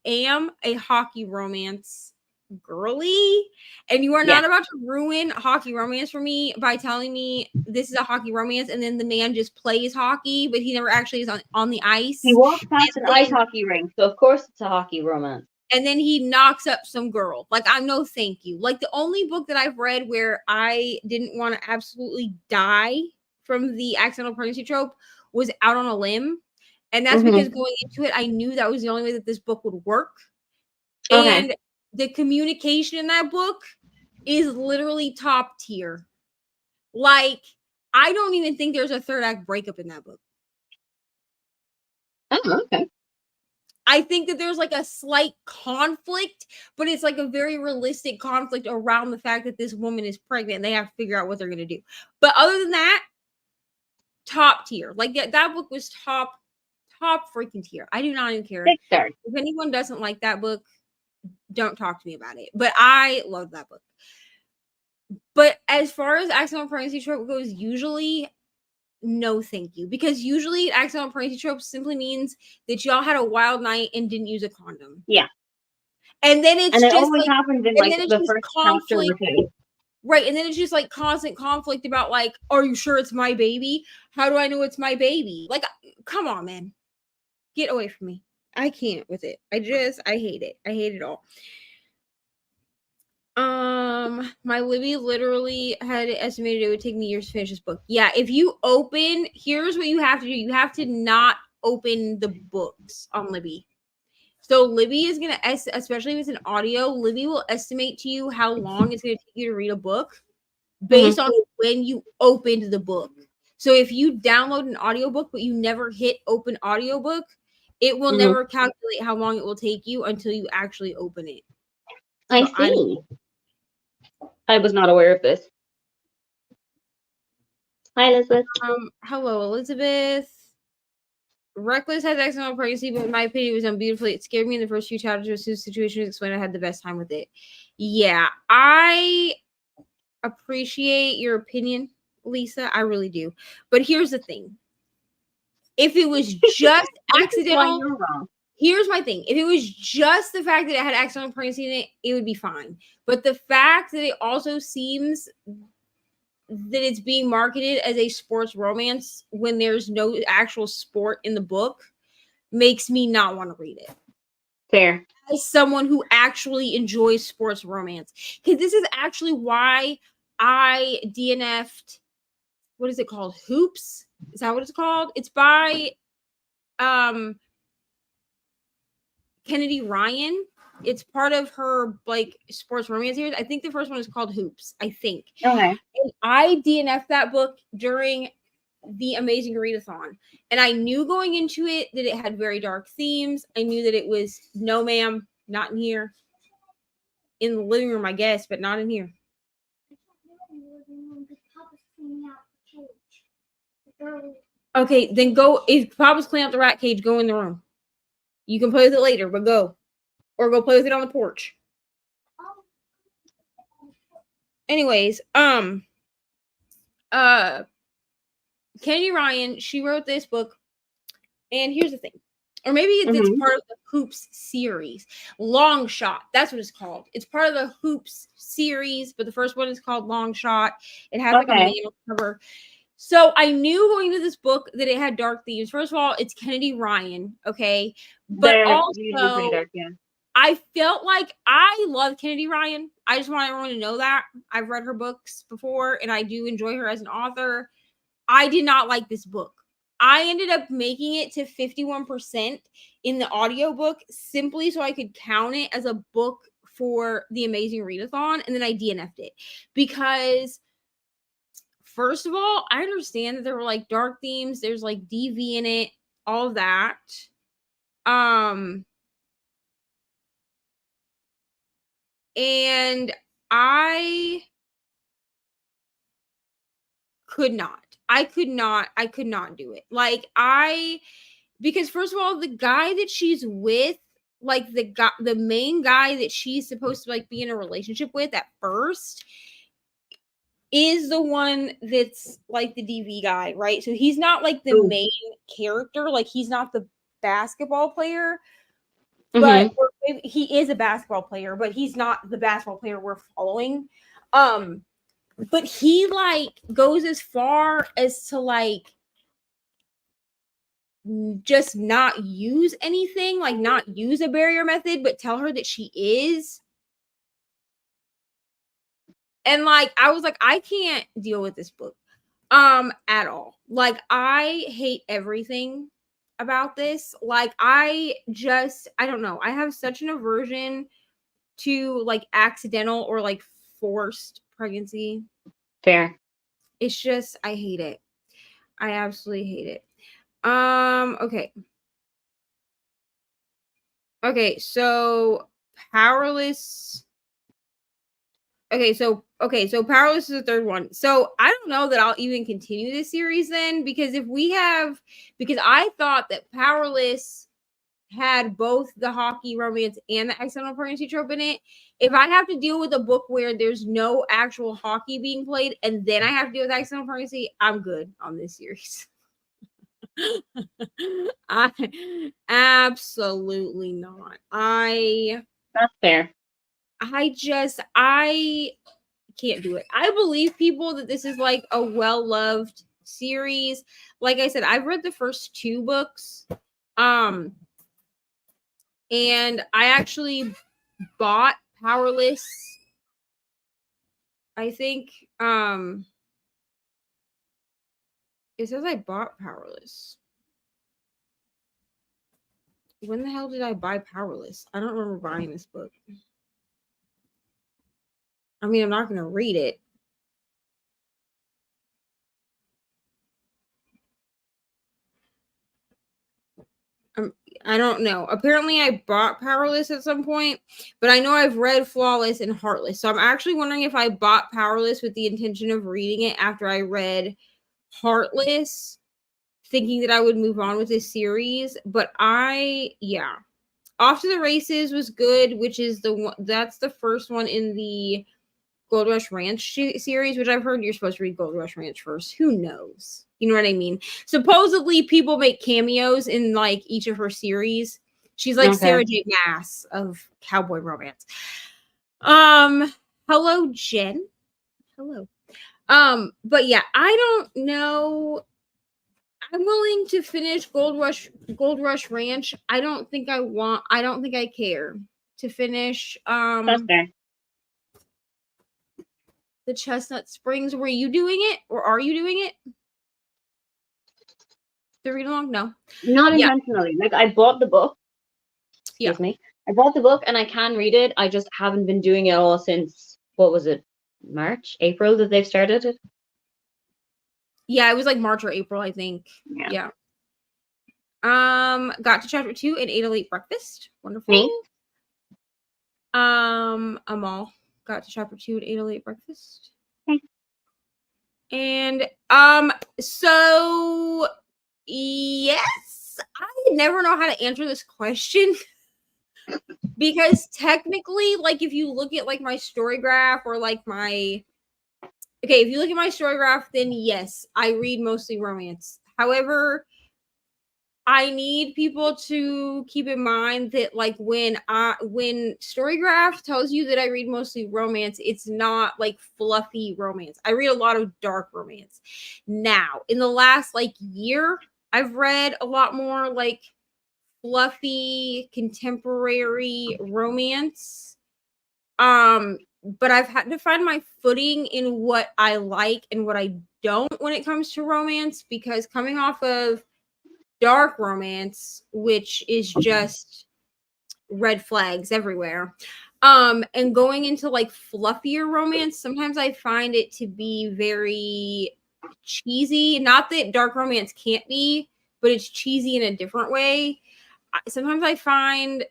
am a hockey romance girly, and you are not about to ruin hockey romance for me by telling me this is a hockey romance and then the man just plays hockey, but he never actually is on the ice. He walks past an ice hockey rink, so of course it's a hockey romance. And then he knocks up some girl. Like, I'm no thank you. Like, the only book that I've read where I didn't want to absolutely die from the accidental pregnancy trope was Out on a Limb. And that's because going into it, I knew that was the only way that this book would work. Okay. And the communication in that book is literally top tier. Like, I don't even think there's a 3rd act breakup in that book. Oh, okay. I think that there's like a slight conflict, but it's like a very realistic conflict around the fact that this woman is pregnant and they have to figure out what they're going to do. But other than that, top tier. Like that book was top freaking tier. I do not even care. 6 stars. If anyone doesn't like that book, don't talk to me about it. But I love that book. But as far as accidental pregnancy trope goes, usually no thank you, because usually accidental pregnancy trope simply means that y'all had a wild night and didn't use a condom. Yeah. And then it's and it just always like, happens in and like then it's the just first chapter or conflict. 2. Right. And then it's just like constant conflict about like, are you sure it's my baby? How do I know it's my baby? Like, come on, man. Get away from me. I can't with it. I hate it. I hate it all. My Libby literally had estimated it would take me years to finish this book. Yeah, if you open, here's what you have to do. You have to not open the books on Libby. So Libby is gonna, especially if it's an audio, Libby will estimate to you how long it's gonna take you to read a book based on when you opened the book. So if you download an audiobook but you never hit open audiobook, it will never calculate how long it will take you until you actually open it. I see. I was not aware of this. Hi, Elizabeth. Hello, Elizabeth. Reckless has accidental pregnancy, but in my opinion, it was done beautifully. It scared me in the first few chapters. The situation was explained. I had the best time with it. Yeah, I appreciate your opinion, Lisa. I really do. But here's the thing. If it was just Why accidental, you're wrong. here's my thing. If it was just the fact that it had accidental pregnancy in it, it would be fine. But the fact that it also seems that it's being marketed as a sports romance when there's no actual sport in the book makes me not want to read it. Fair. As someone who actually enjoys sports romance. Because this is actually why I DNF'd, what is it called? Hoops? Is that what it's called? It's by Kennedy Ryan. It's part of her like sports romance series. I think the first one is called Hoops, I think. Okay. And I DNF'd that book during the Amazing Readathon. And I knew going into it that it had very dark themes. I knew that it was, no ma'am, not in here. In the living room, I guess, but not in here. Okay, then go. If Papa's cleaning out the rat cage, go in the room. You can play with it later, but go. Or go play with it on the porch. Anyways, Kennedy Ryan, she wrote this book, and here's the thing. Or maybe it's part of the Hoops series. Long Shot. That's what it's called. It's part of the Hoops series, but the first one is called Long Shot. It has like a manual cover. So I knew going into this book that it had dark themes. First of all, it's Kennedy Ryan, okay? But They're also, usually pretty dark, yeah. I felt like I love Kennedy Ryan. I just want everyone to know that. I've read her books before, and I do enjoy her as an author. I did not like this book. I ended up making it to 51% in the audiobook simply so I could count it as a book for the Amazing Readathon, and then I DNF'd it. Because, first of all, I understand that there were like dark themes, there's like DV in it, all of that. And I could not do it. Like because first of all, the guy that she's with, like the main guy that she's supposed to like be in a relationship with at first is the one that's like the DV guy, right? So he's not like the main character, like he's not the basketball player. But he is a basketball player, but he's not the basketball player we're following. But he like goes as far as to like just not use anything, like not use a barrier method, but tell her that she is. And like I was like, I can't deal with this book at all. Like I hate everything about this. Like I don't know. I have such an aversion to like accidental or like forced pregnancy. Fair. It's just I hate it. I absolutely hate it. Okay, so Powerless. So Powerless is the third one. So I don't know that I'll even continue this series then, because because I thought that Powerless had both the hockey romance and the accidental pregnancy trope in it. If I have to deal with a book where there's no actual hockey being played and then I have to deal with accidental pregnancy, I'm good on this series. I absolutely not. That's fair. I can't do it. I believe people that this is like a well-loved series. Like I said, I've read the first 2 books. And I actually bought Powerless. I think it says I bought Powerless. When the hell did I buy Powerless? I don't remember buying this book. I mean, I'm not going to read it. I don't know. Apparently, I bought Powerless at some point, but I know I've read Flawless and Heartless. So I'm actually wondering if I bought Powerless with the intention of reading it after I read Heartless, thinking that I would move on with this series. But Off to the Races was good, which is that's the first one in the Gold Rush Ranch series, which I've heard you're supposed to read Gold Rush Ranch first. Who knows? You know what I mean? Supposedly people make cameos in like each of her series. She's like Sarah J. Maas of cowboy romance. Hello, Jen. Hello. But yeah, I don't know. I'm willing to finish Gold Rush Ranch. I don't think I care to finish That's fair. the Chestnut Springs. Were you doing it or are you doing it? The read along? No. Not intentionally. Like I bought the book. Excuse me. I bought the book and I can read it. I just haven't been doing it all since what was it? March, April that they've started it. Yeah, it was like March or April, I think. Yeah. Got to chapter 2 and ate a late breakfast. Wonderful. Me? Amal got to chapter 2 and ate a late breakfast. Okay. And so yes, I never know how to answer this question. Because technically, like if you look at like my story graph or like if you look at my story graph, then yes, I read mostly romance. However, I need people to keep in mind that like when Storygraph tells you that I read mostly romance, it's not like fluffy romance. I read a lot of dark romance. Now, in the last like year, I've read a lot more like fluffy contemporary romance. But I've had to find my footing in what I like and what I don't when it comes to romance, because coming off of dark romance, which is just red flags everywhere, and going into like fluffier romance, sometimes I find it to be very cheesy. Not that dark romance can't be, but it's cheesy in a different way. Sometimes I find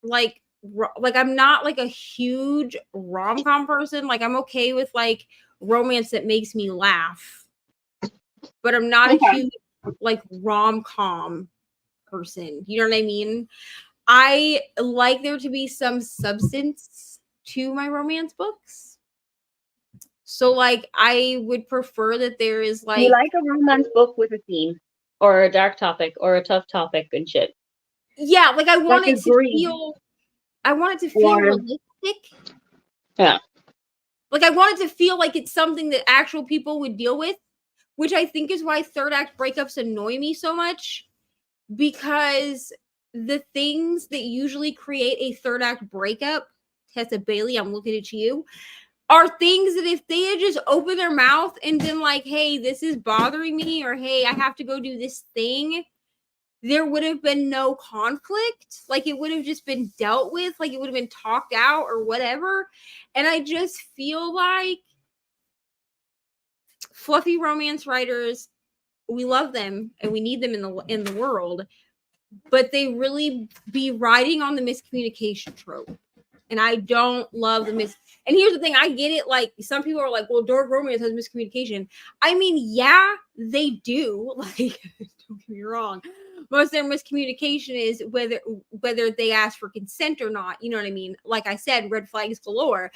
like I'm not like a huge rom-com person. Like I'm okay with like romance that makes me laugh, but I'm not a huge like rom-com person. You know what I mean? I like there to be some substance to my romance books. So like I would prefer that there is like you like a romance book with a theme or a dark topic or a tough topic and shit. Yeah, like I want like it to feel realistic. Yeah. Like I want it to feel like it's something that actual people would deal with, which I think is why third act breakups annoy me so much, because the things that usually create a third act breakup, Tessa Bailey, I'm looking at you, are things that if they had just opened their mouth and been like, hey, this is bothering me, or hey, I have to go do this thing, there would have been no conflict. Like it would have just been dealt with, like it would have been talked out or whatever. And I just feel like fluffy romance writers, we love them and we need them in the world, but they really be riding on the miscommunication trope. And I don't love and here's the thing, I get it. Like some people are like, well, dark romance has miscommunication. I mean, yeah, they do. Like, don't get me wrong. Most of their miscommunication is whether they ask for consent or not. You know what I mean? Like I said, red flags galore.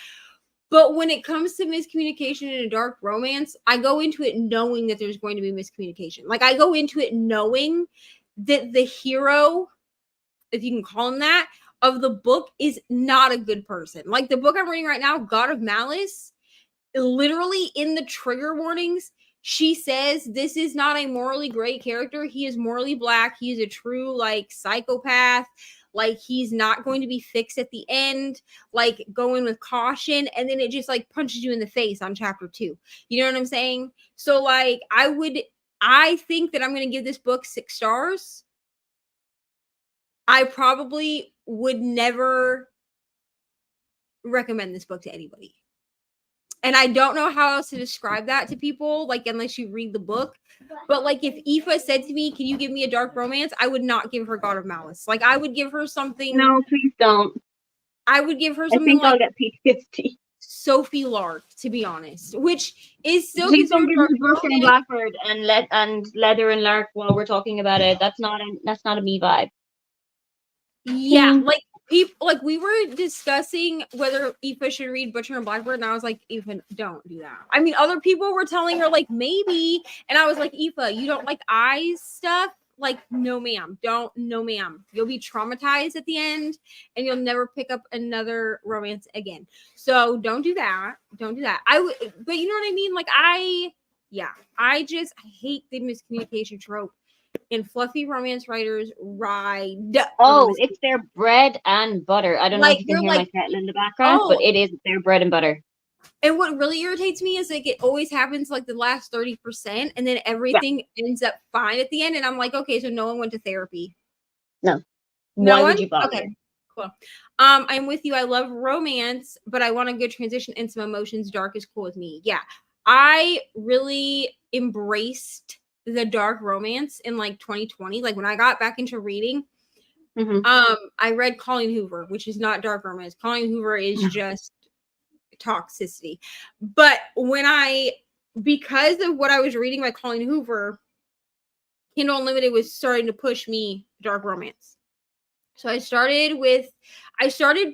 But when it comes to miscommunication in a dark romance, I go into it knowing that there's going to be miscommunication. Like I go into it knowing that the hero, if you can call him that, of the book is not a good person. Like the book I'm reading right now, God of Malice, literally in the trigger warnings, she says this is not a morally gray character. He is morally black. He is a true like psychopath. Like he's not going to be fixed at the end. Like go in with caution, and then it just like punches you in the face on chapter 2. You know what I'm saying? So like I think that I'm going to give this book 6 stars. I probably would never recommend this book to anybody. And I don't know how else to describe that to people, like, unless you read the book. But, like, if Aoife said to me, can you give me a dark romance? I would not give her God of Malice. Like, I would give her something. No, please don't. I would give her something. I think I'll get PTSD. Sophie Lark, to be honest, which is still Please don't give me Brooke and Blackbird and Leather and Lark while we're talking about it. That's not a me vibe. Yeah, like like we were discussing whether Aoife should read Butcher and Blackbird, and I was like, Aoife, don't do that. I mean, other people were telling her like maybe, and I was like, Aoife, you don't like eyes stuff? Like, no, ma'am, don't, no, ma'am. You'll be traumatized at the end, and you'll never pick up another romance again. So don't do that. Don't do that. But you know what I mean? Like, I hate the miscommunication trope. And fluffy romance writers ride. Oh, it's their bread and butter. I don't know if Like, you can they're hear like, my kettle in the background, but oh, it is their bread and butter. and what really irritates me is like it always happens like the last 30%, and then everything ends up fine at the end. And I'm like, okay, so no one went to therapy. No. No Why one? would you bother? Okay, cool. I'm with you. I love romance, but I want a good transition and some emotions. Dark is cool with me. Yeah. I really embraced the dark romance in like 2020. Like when I got back into reading, I read Colleen Hoover, which is not dark romance. Colleen Hoover is just toxicity. But because of what I was reading by Colleen Hoover, Kindle Unlimited was starting to push me dark romance. So I started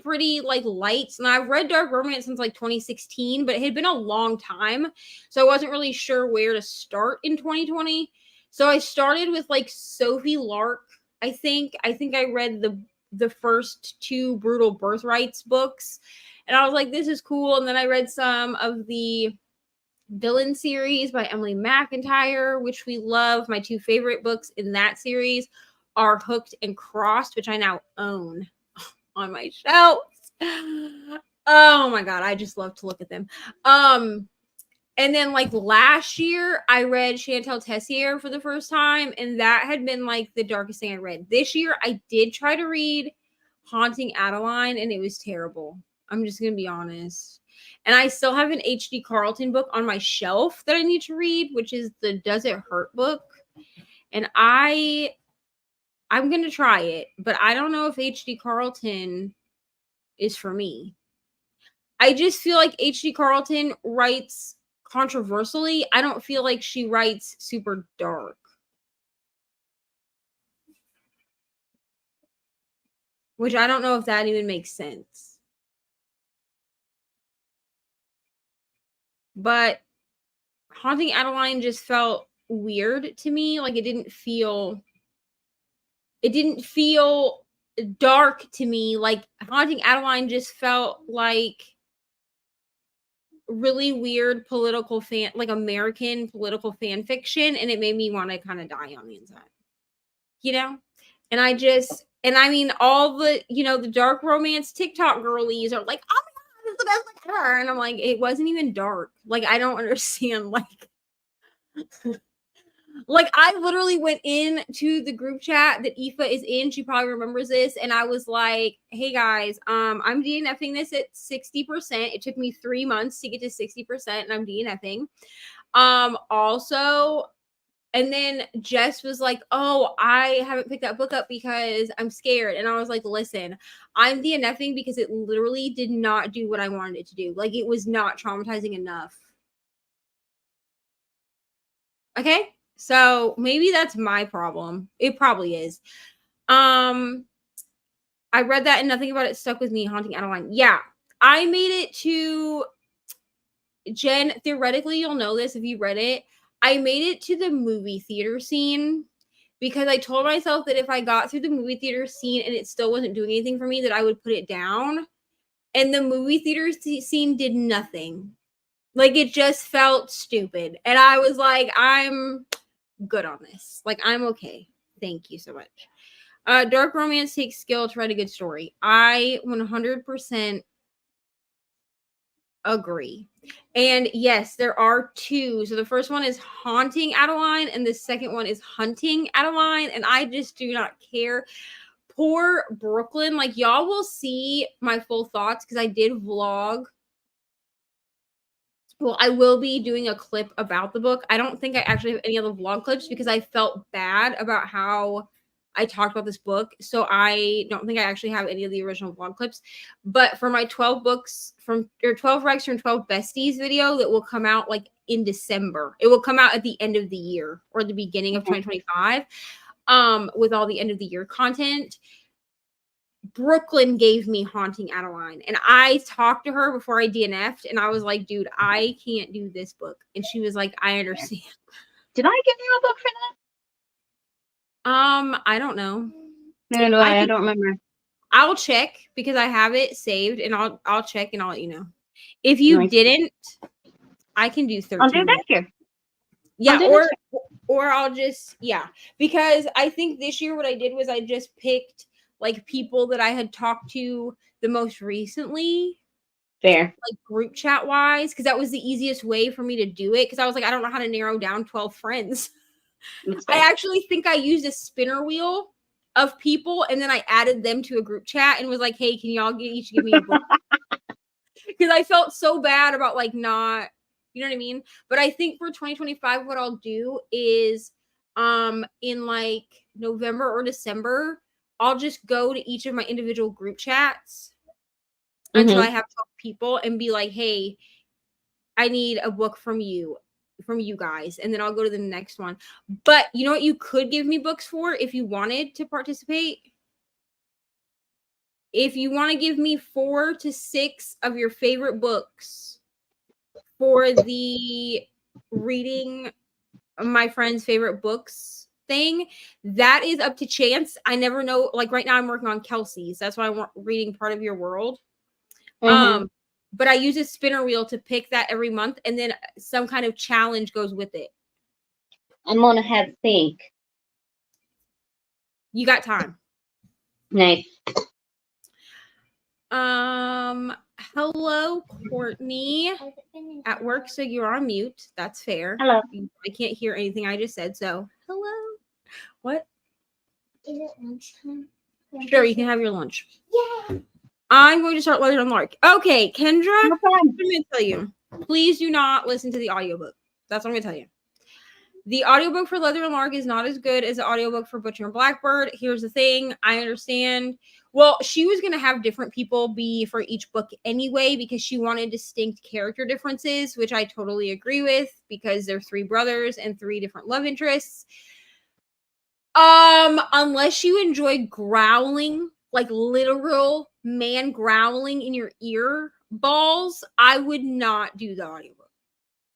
pretty like light, and I've read dark romance since like 2016, but it had been a long time. So I wasn't really sure where to start in 2020. So I started with like Sophie Lark. I think I read the first 2 Brutal Birthrights books, and I was like, this is cool. And then I read some of the Villain series by Emily McIntyre, which we love. My 2 favorite books in that series are Hooked and Crossed, which I now own on my shelves. Oh my god, I just love to look at them. And then like last year, I read Chantal Tessier for the first time, and that had been like the darkest thing I read. This year, I did try to read Haunting Adeline, and it was terrible. I'm just gonna be honest. And I still have an H.D. Carlton book on my shelf that I need to read, which is the Does It Hurt book. And I'm gonna try it, but I don't know if H.D. Carlton is for me. I just feel like H.D. Carlton writes controversially. I don't feel like she writes super dark. Which I don't know if that even makes sense. But Haunting Adeline just felt weird to me. Like it didn't feel dark to me. Like Haunting Adeline just felt like really weird political like American political fan fiction, and it made me want to kind of die on the inside. You know? And I mean all the, the dark romance TikTok girlies are like, oh my god, it's the best book ever. And I'm like, it wasn't even dark. Like, I don't understand. Like I literally went into the group chat that Aoife is in. She probably remembers this. And I was like, hey guys, I'm DNFing this at 60%. It took me 3 months to get to 60%, and I'm DNFing. Also, and then Jess was like, oh, I haven't picked that book up because I'm scared. And I was like, listen, I'm DNFing because it literally did not do what I wanted it to do. Like it was not traumatizing enough. Okay? So maybe that's my problem. It probably is. I read that and nothing about it stuck with me. Haunting Adeline. Yeah, I made it to Jen. Theoretically, you'll know this if you read it. I made it to the movie theater scene because I told myself that if I got through the movie theater scene and it still wasn't doing anything for me, that I would put it down. And the movie theater scene did nothing. Like it just felt stupid. And I was like, I'm good on this. Like I'm okay. Thank you so much. Dark romance takes skill to write a good story. I 100% agree. And yes, there are 2. So the first one is Haunting Adeline, and the second one is Hunting Adeline. And I just do not care. Poor Brooklyn. Like y'all will see my full thoughts because I did vlog. Well, I will be doing a clip about the book. I don't think I actually have any other vlog clips because I felt bad about how I talked about this book. So I don't think I actually have any of the original vlog clips. But for my 12 books 12 recs from 12 besties video that will come out like in December. It will come out at the end of the year or the beginning of 2025 with all the end of the year content. Brooklyn gave me Haunting Adeline, and I talked to her before I DNF'd, and I was like, dude, I can't do this book. And she was like, I understand. Did I give you a book for that? I don't know. No, no, I don't remember. I'll check because I have it saved, and I'll check and I'll let you know. If you Nice. didn't, I can do 13. I'll do next year. Yeah, do next or I'll just because I think this year what I did was I just picked like people that I had talked to the most recently, Fair. like group chat wise, because that was the easiest way for me to do it. Because I was like, I don't know how to narrow down 12 friends. I actually think I used a spinner wheel of people, and then I added them to a group chat and was like, hey, can y'all each give me a book? Because I felt so bad about like not, you know what I mean? But I think for 2025, what I'll do is in like November or December, I'll just go to each of my individual group chats until I have 12 people and be like, hey, I need a book from you guys, and then I'll go to the next one. But you know what you could give me books for if you wanted to participate? If you want to give me 4 to 6 of your favorite books for the reading my friend's favorite books thing, that is up to chance. I never know. Like right now I'm working on Kelsey's. That's why I'm reading Part of Your World. But I use a spinner wheel to pick that every month, and then some kind of challenge goes with it. I'm gonna have to think. You got time. Nice. Hello, Courtney. At work, so you're on mute. That's fair. Hello. I can't hear anything I just said, so hello. What? Is it lunchtime? Sure, you can have your lunch. Yay! I'm going to start Leather and Lark. Okay, Kendra, No I'm problem. going to tell you. Please do not listen to the audiobook. That's what I'm going to tell you. The audiobook for Leather and Lark is not as good as the audiobook for Butcher and Blackbird. Here's the thing. I understand. Well, she was going to have different people be for each book anyway because she wanted distinct character differences, which I totally agree with because they're 3 brothers and 3 different love interests. Unless you enjoy growling, like literal man growling in your ear balls, I would not do the audiobook.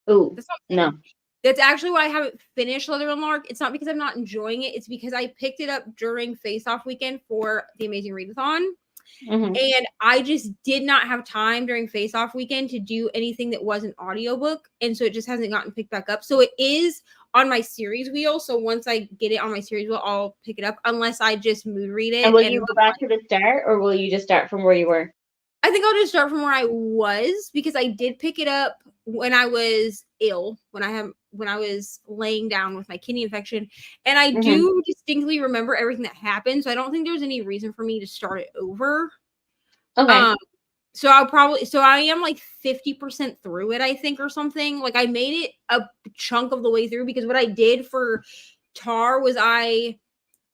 Ooh, no. That's actually why I haven't finished Leather and Lark. It's not because I'm not enjoying it. It's because I picked it up during Face Off weekend for the Amazing Readathon. And I just did not have time during Face Off weekend to do anything that wasn't audiobook. And so it just hasn't gotten picked back up. So it is on my series wheel. So once I get it on my series wheel, I'll pick it up unless I just mood read it. And will you go back to the start or will you just start from where you were? I think I'll just start from where I was because I did pick it up when I was ill, when I was laying down with my kidney infection. And I do distinctly remember everything that happened. So I don't think there's any reason for me to start it over. Okay. So I am like 50% through it, I think, or something. Like I made it a chunk of the way through because what I did for Tar was I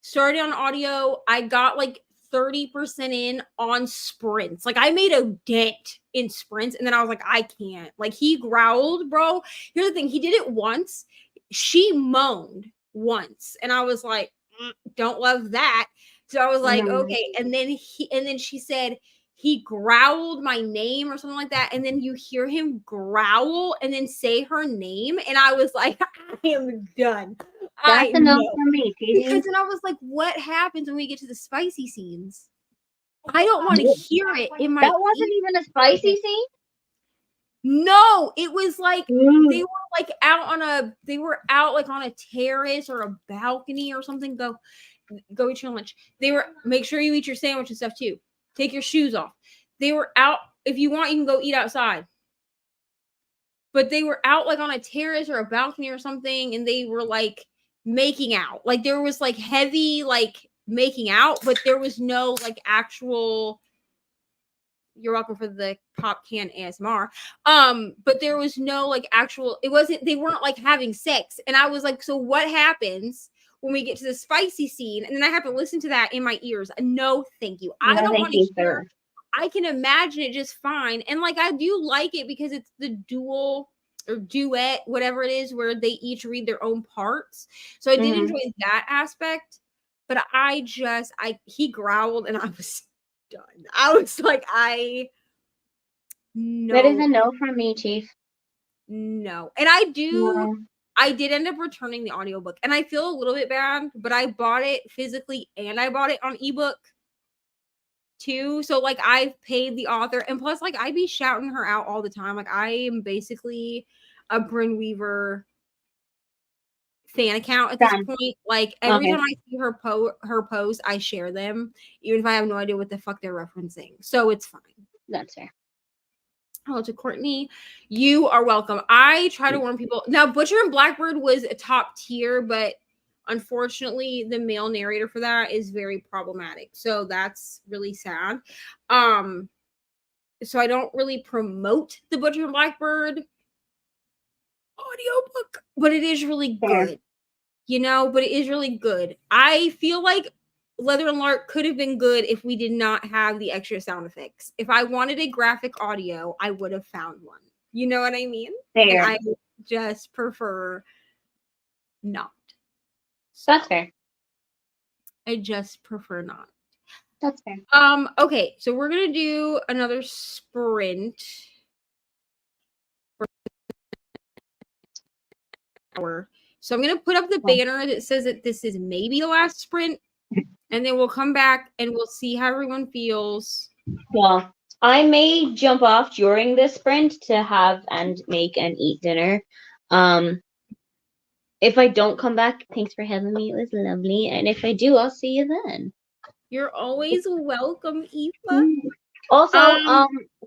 started on audio. I got like 30% in on sprints. Like I made a dent in sprints and then I was like, I can't. Like he growled, bro. Here's the thing. He did it once. She moaned once. And I was like, don't love that. So I was like, okay. And then she said, he growled my name or something like that. And then you hear him growl and then say her name. And I was like, I am done. That's enough for me, Katie. Because then I was like, what happens when we get to the spicy scenes? I don't want to hear it in my That wasn't even a spicy scene? No, it was like they were like out on a terrace or a balcony or something. Go eat your lunch. Make sure you eat your sandwich and stuff too. Take your shoes off. They were out. If you want, you can go eat outside. But they were out like on a terrace or a balcony or something, and they were like making out. Like there was like heavy like making out, but there was no like actual. You're welcome for the pop can ASMR. But there was no like actual. They weren't like having sex, and I was like, so what happens when we get to the spicy scene? And then I have to listen to that in my ears. No, thank you. I don't want to hear. I can imagine it just fine. And like I do like it because it's the dual or duet, whatever it is, where they each read their own parts. So I did enjoy that aspect. But he growled and I was done. I was like, That is no, a no from me, Chief. no. And I No. did end up returning the audiobook, and I feel a little bit bad, but I bought it physically and I bought it on ebook too. So like I've paid the author, and plus like I be shouting her out all the time. Like I am basically a Bryn Weaver fan account at this Done. point. Like every Okay. time I see her post, I share them, even if I have no idea what the fuck they're referencing. So it's fine. That's fair. Hello to Courtney. You are welcome. I try to warn people. Now, Butcher and Blackbird was a top tier, but unfortunately, the male narrator for that is very problematic. So that's really sad. So I don't really promote the Butcher and Blackbird audiobook, but it is really Fair. good. You know, but it is really good. I feel like Leather and Lark could have been good if we did not have the extra sound effects. If I wanted a graphic audio, I would have found one. You know what I mean? And Fair. I just prefer not. That's fair. I just prefer not. That's fair. Okay, so we're gonna do another sprint. So I'm gonna put up the banner that says that this is maybe the last sprint, and then we'll come back and we'll see how everyone feels. Well, I may jump off during this sprint to have and make and eat dinner. If I don't come back, thanks for having me. It was lovely. And if I do, I'll see you then. You're always welcome, Eva. Also,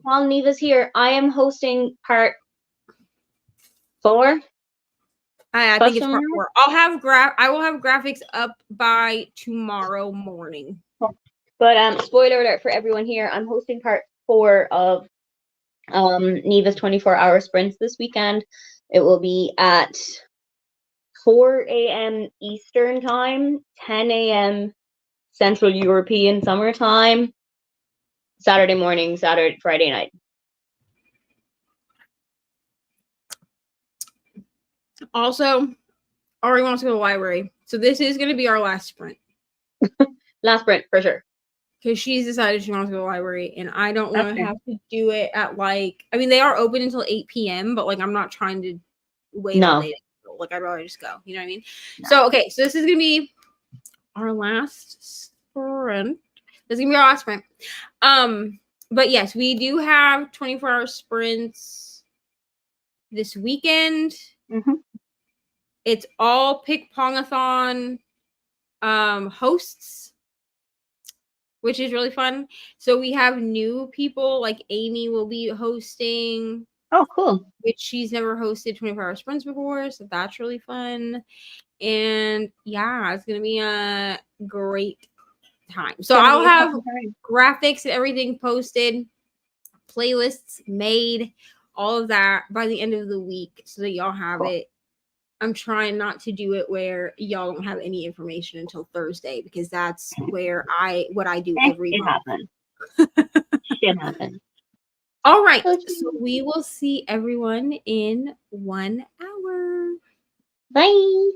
while Neva's here, I am hosting part 4. I think it's part Question 4. I will have graphics up by tomorrow morning. But spoiler alert for everyone here, I'm hosting part 4 of Neva's 24-hour sprints this weekend. It will be at 4 a.m. Eastern time, 10 a.m. Central European Summer Time, Saturday morning, Friday night. Also, Ari wants to go to the library. So this is going to be our last sprint. Last sprint, for sure. Because she's decided she wants to go to the library. And I don't want to Okay. have to do it at like, I mean, they are open until 8 p.m., but like I'm not trying to wait all day. Like I'd rather just go. You know what I mean? No. So, okay. So this is going to be our last sprint. This is going to be our last sprint. But yes, we do have 24-hour sprints this weekend. Mm-hmm. It's all PICKPONGATHON hosts, which is really fun. So we have new people, like Amy will be hosting. Oh, cool. Which she's never hosted 24-hour sprints before, so that's really fun. And yeah, it's gonna be a great time. So I'll have graphics and everything posted, playlists made, all of that by the end of the week so that y'all have it. I'm trying not to do it where y'all don't have any information until Thursday, because that's where what I do every month. Shit happens. All right. So we will see everyone in 1 hour. Bye.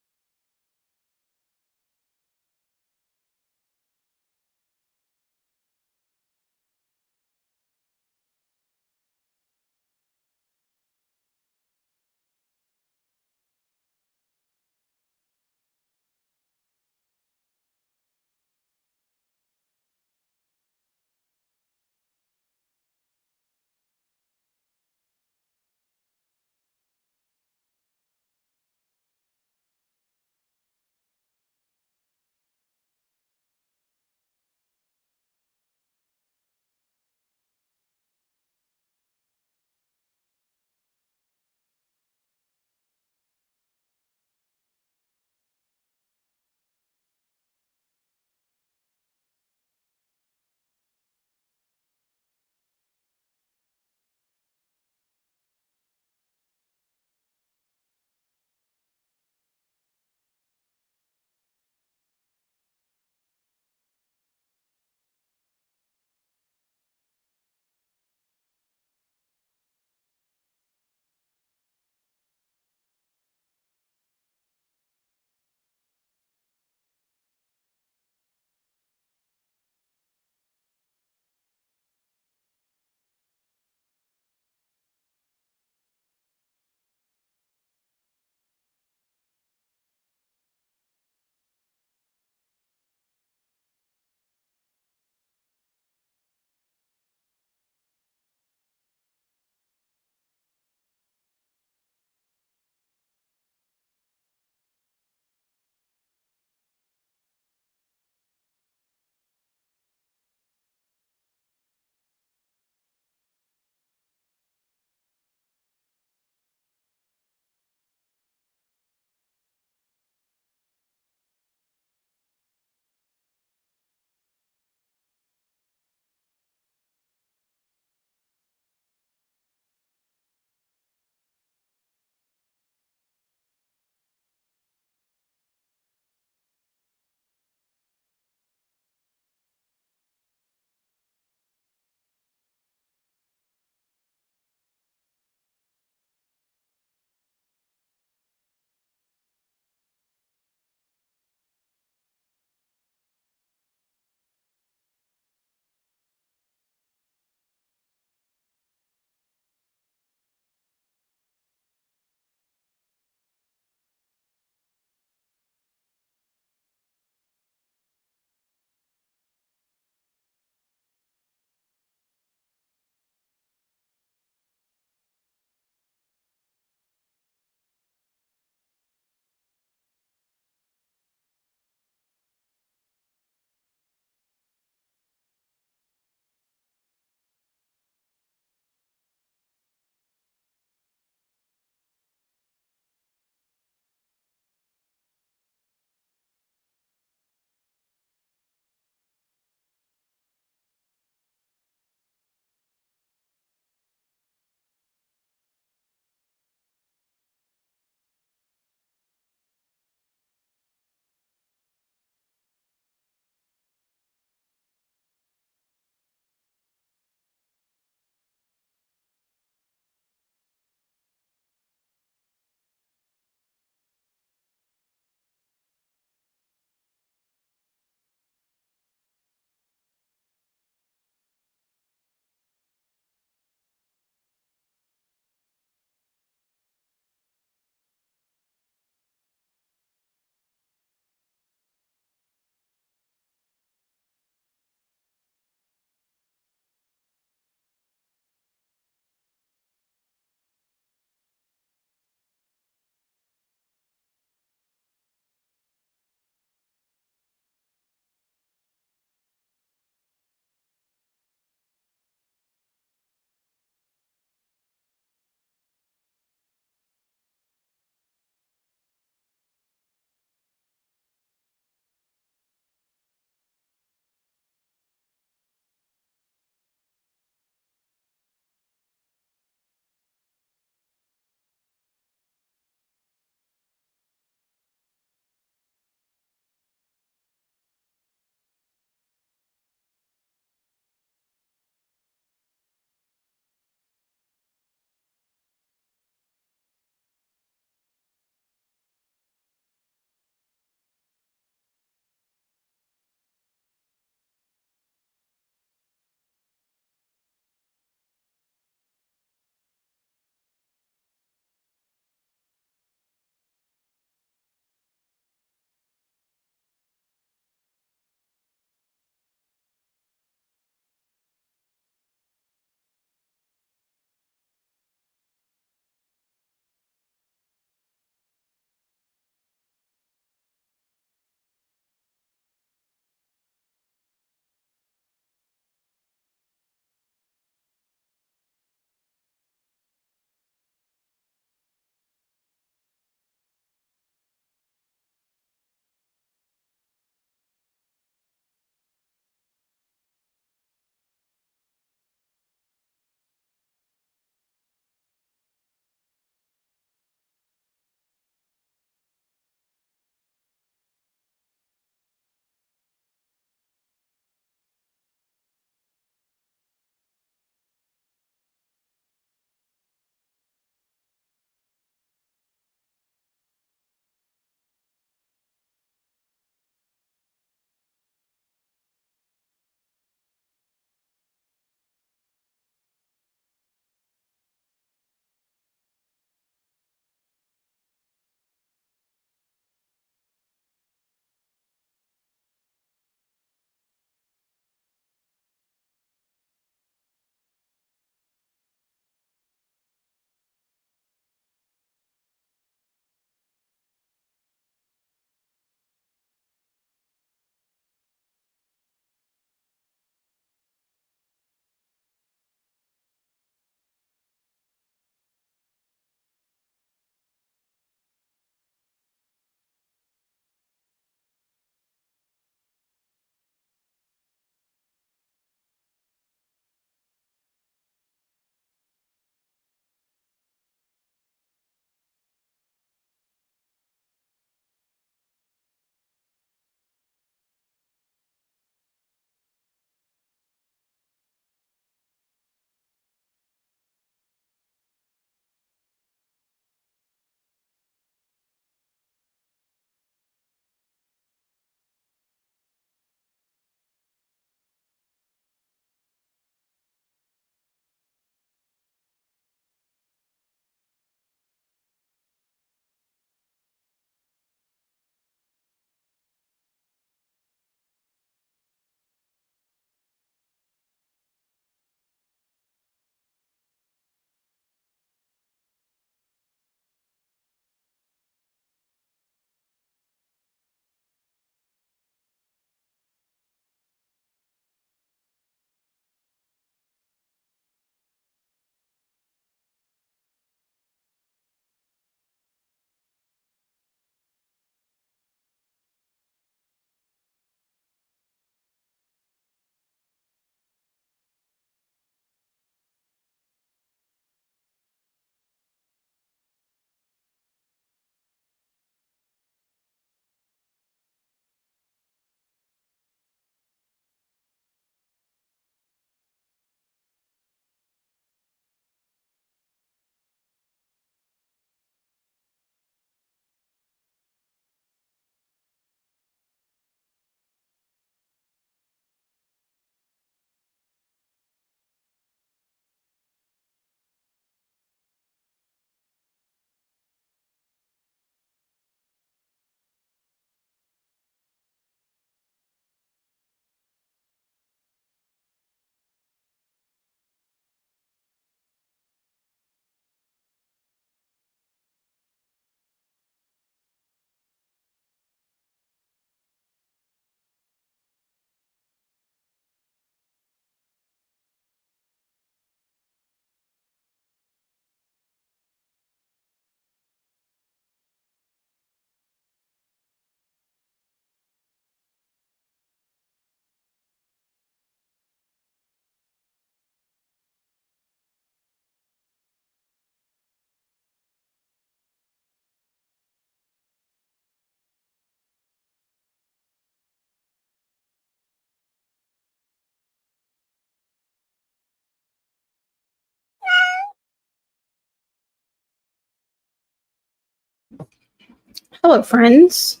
Hello, friends.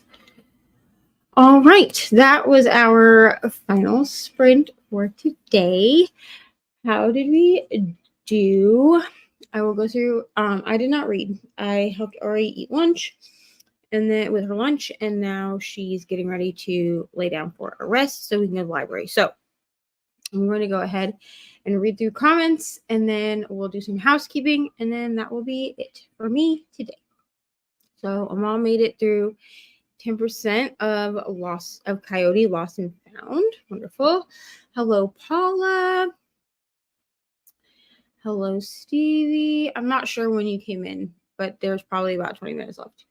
All right, that was our final sprint for today. How did we do? I will go through. I did not read. I helped Ari eat lunch, and then with her lunch, and now she's getting ready to lay down for a rest so we can go to the library. So I'm going to go ahead and read through comments, and then we'll do some housekeeping, and then that will be it for me today. So Amal made it through 10% of coyote lost and found. Wonderful. Hello, Paula. Hello, Stevie. I'm not sure when you came in, but there's probably about 20 minutes left.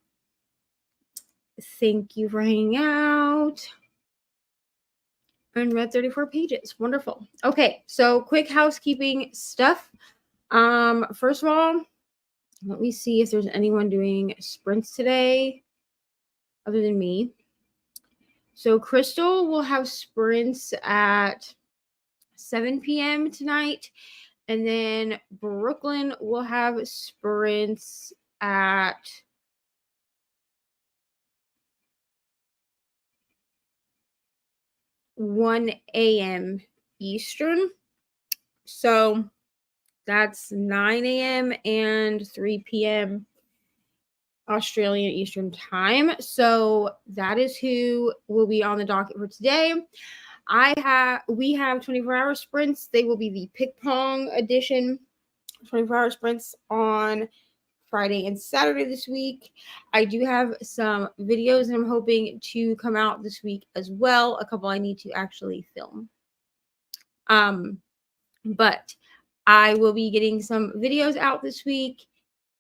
Thank you for hanging out. And read 34 pages. Wonderful. Okay, so quick housekeeping stuff. First of all, let me see if there's anyone doing sprints today other than me. So Crystal will have sprints at 7 p.m. tonight. And then Brooklyn will have sprints at 1 a.m. Eastern. So that's 9 a.m. and 3 p.m. Australian Eastern Time. So that is who will be on the docket for today. We have 24-hour sprints. They will be the Pick Pong edition 24-hour sprints on Friday and Saturday this week. I do have some videos that I'm hoping to come out this week as well. A couple I need to actually film. But I will be getting some videos out this week,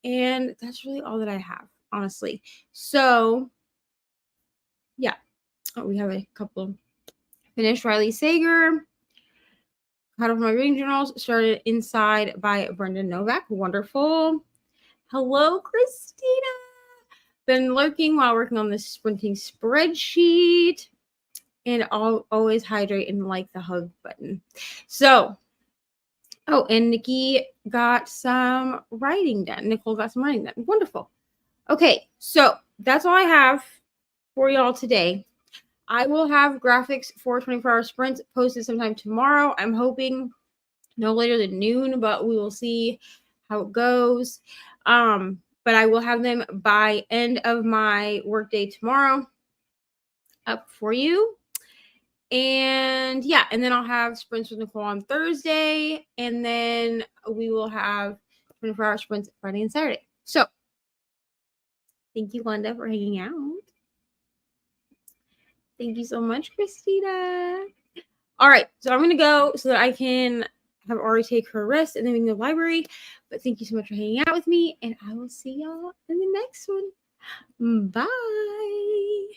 and that's really all that I have, honestly. So yeah, we have a couple. Finished Riley Sager. Caught up my reading journals. Started Inside by Brendan Novak. Wonderful. Hello, Christina. Been lurking while working on this sprinting spreadsheet. And always hydrate and like the hug button. So, and Nikki got some writing done. Nicole got some writing done. Wonderful. Okay, so that's all I have for y'all today. I will have graphics for 24-hour sprints posted sometime tomorrow. I'm hoping no later than noon, but we will see how it goes. But I will have them by end of my workday tomorrow up for you. And yeah, and then I'll have sprints with Nicole on Thursday, and then we will have 24-hour sprints Friday and Saturday. So thank you, Linda, for hanging out. Thank you so much, Christina. All right, so I'm gonna go so that I can have Ari take her rest, and then we can go to the library. But thank you so much for hanging out with me, and I will see y'all in the next one. Bye.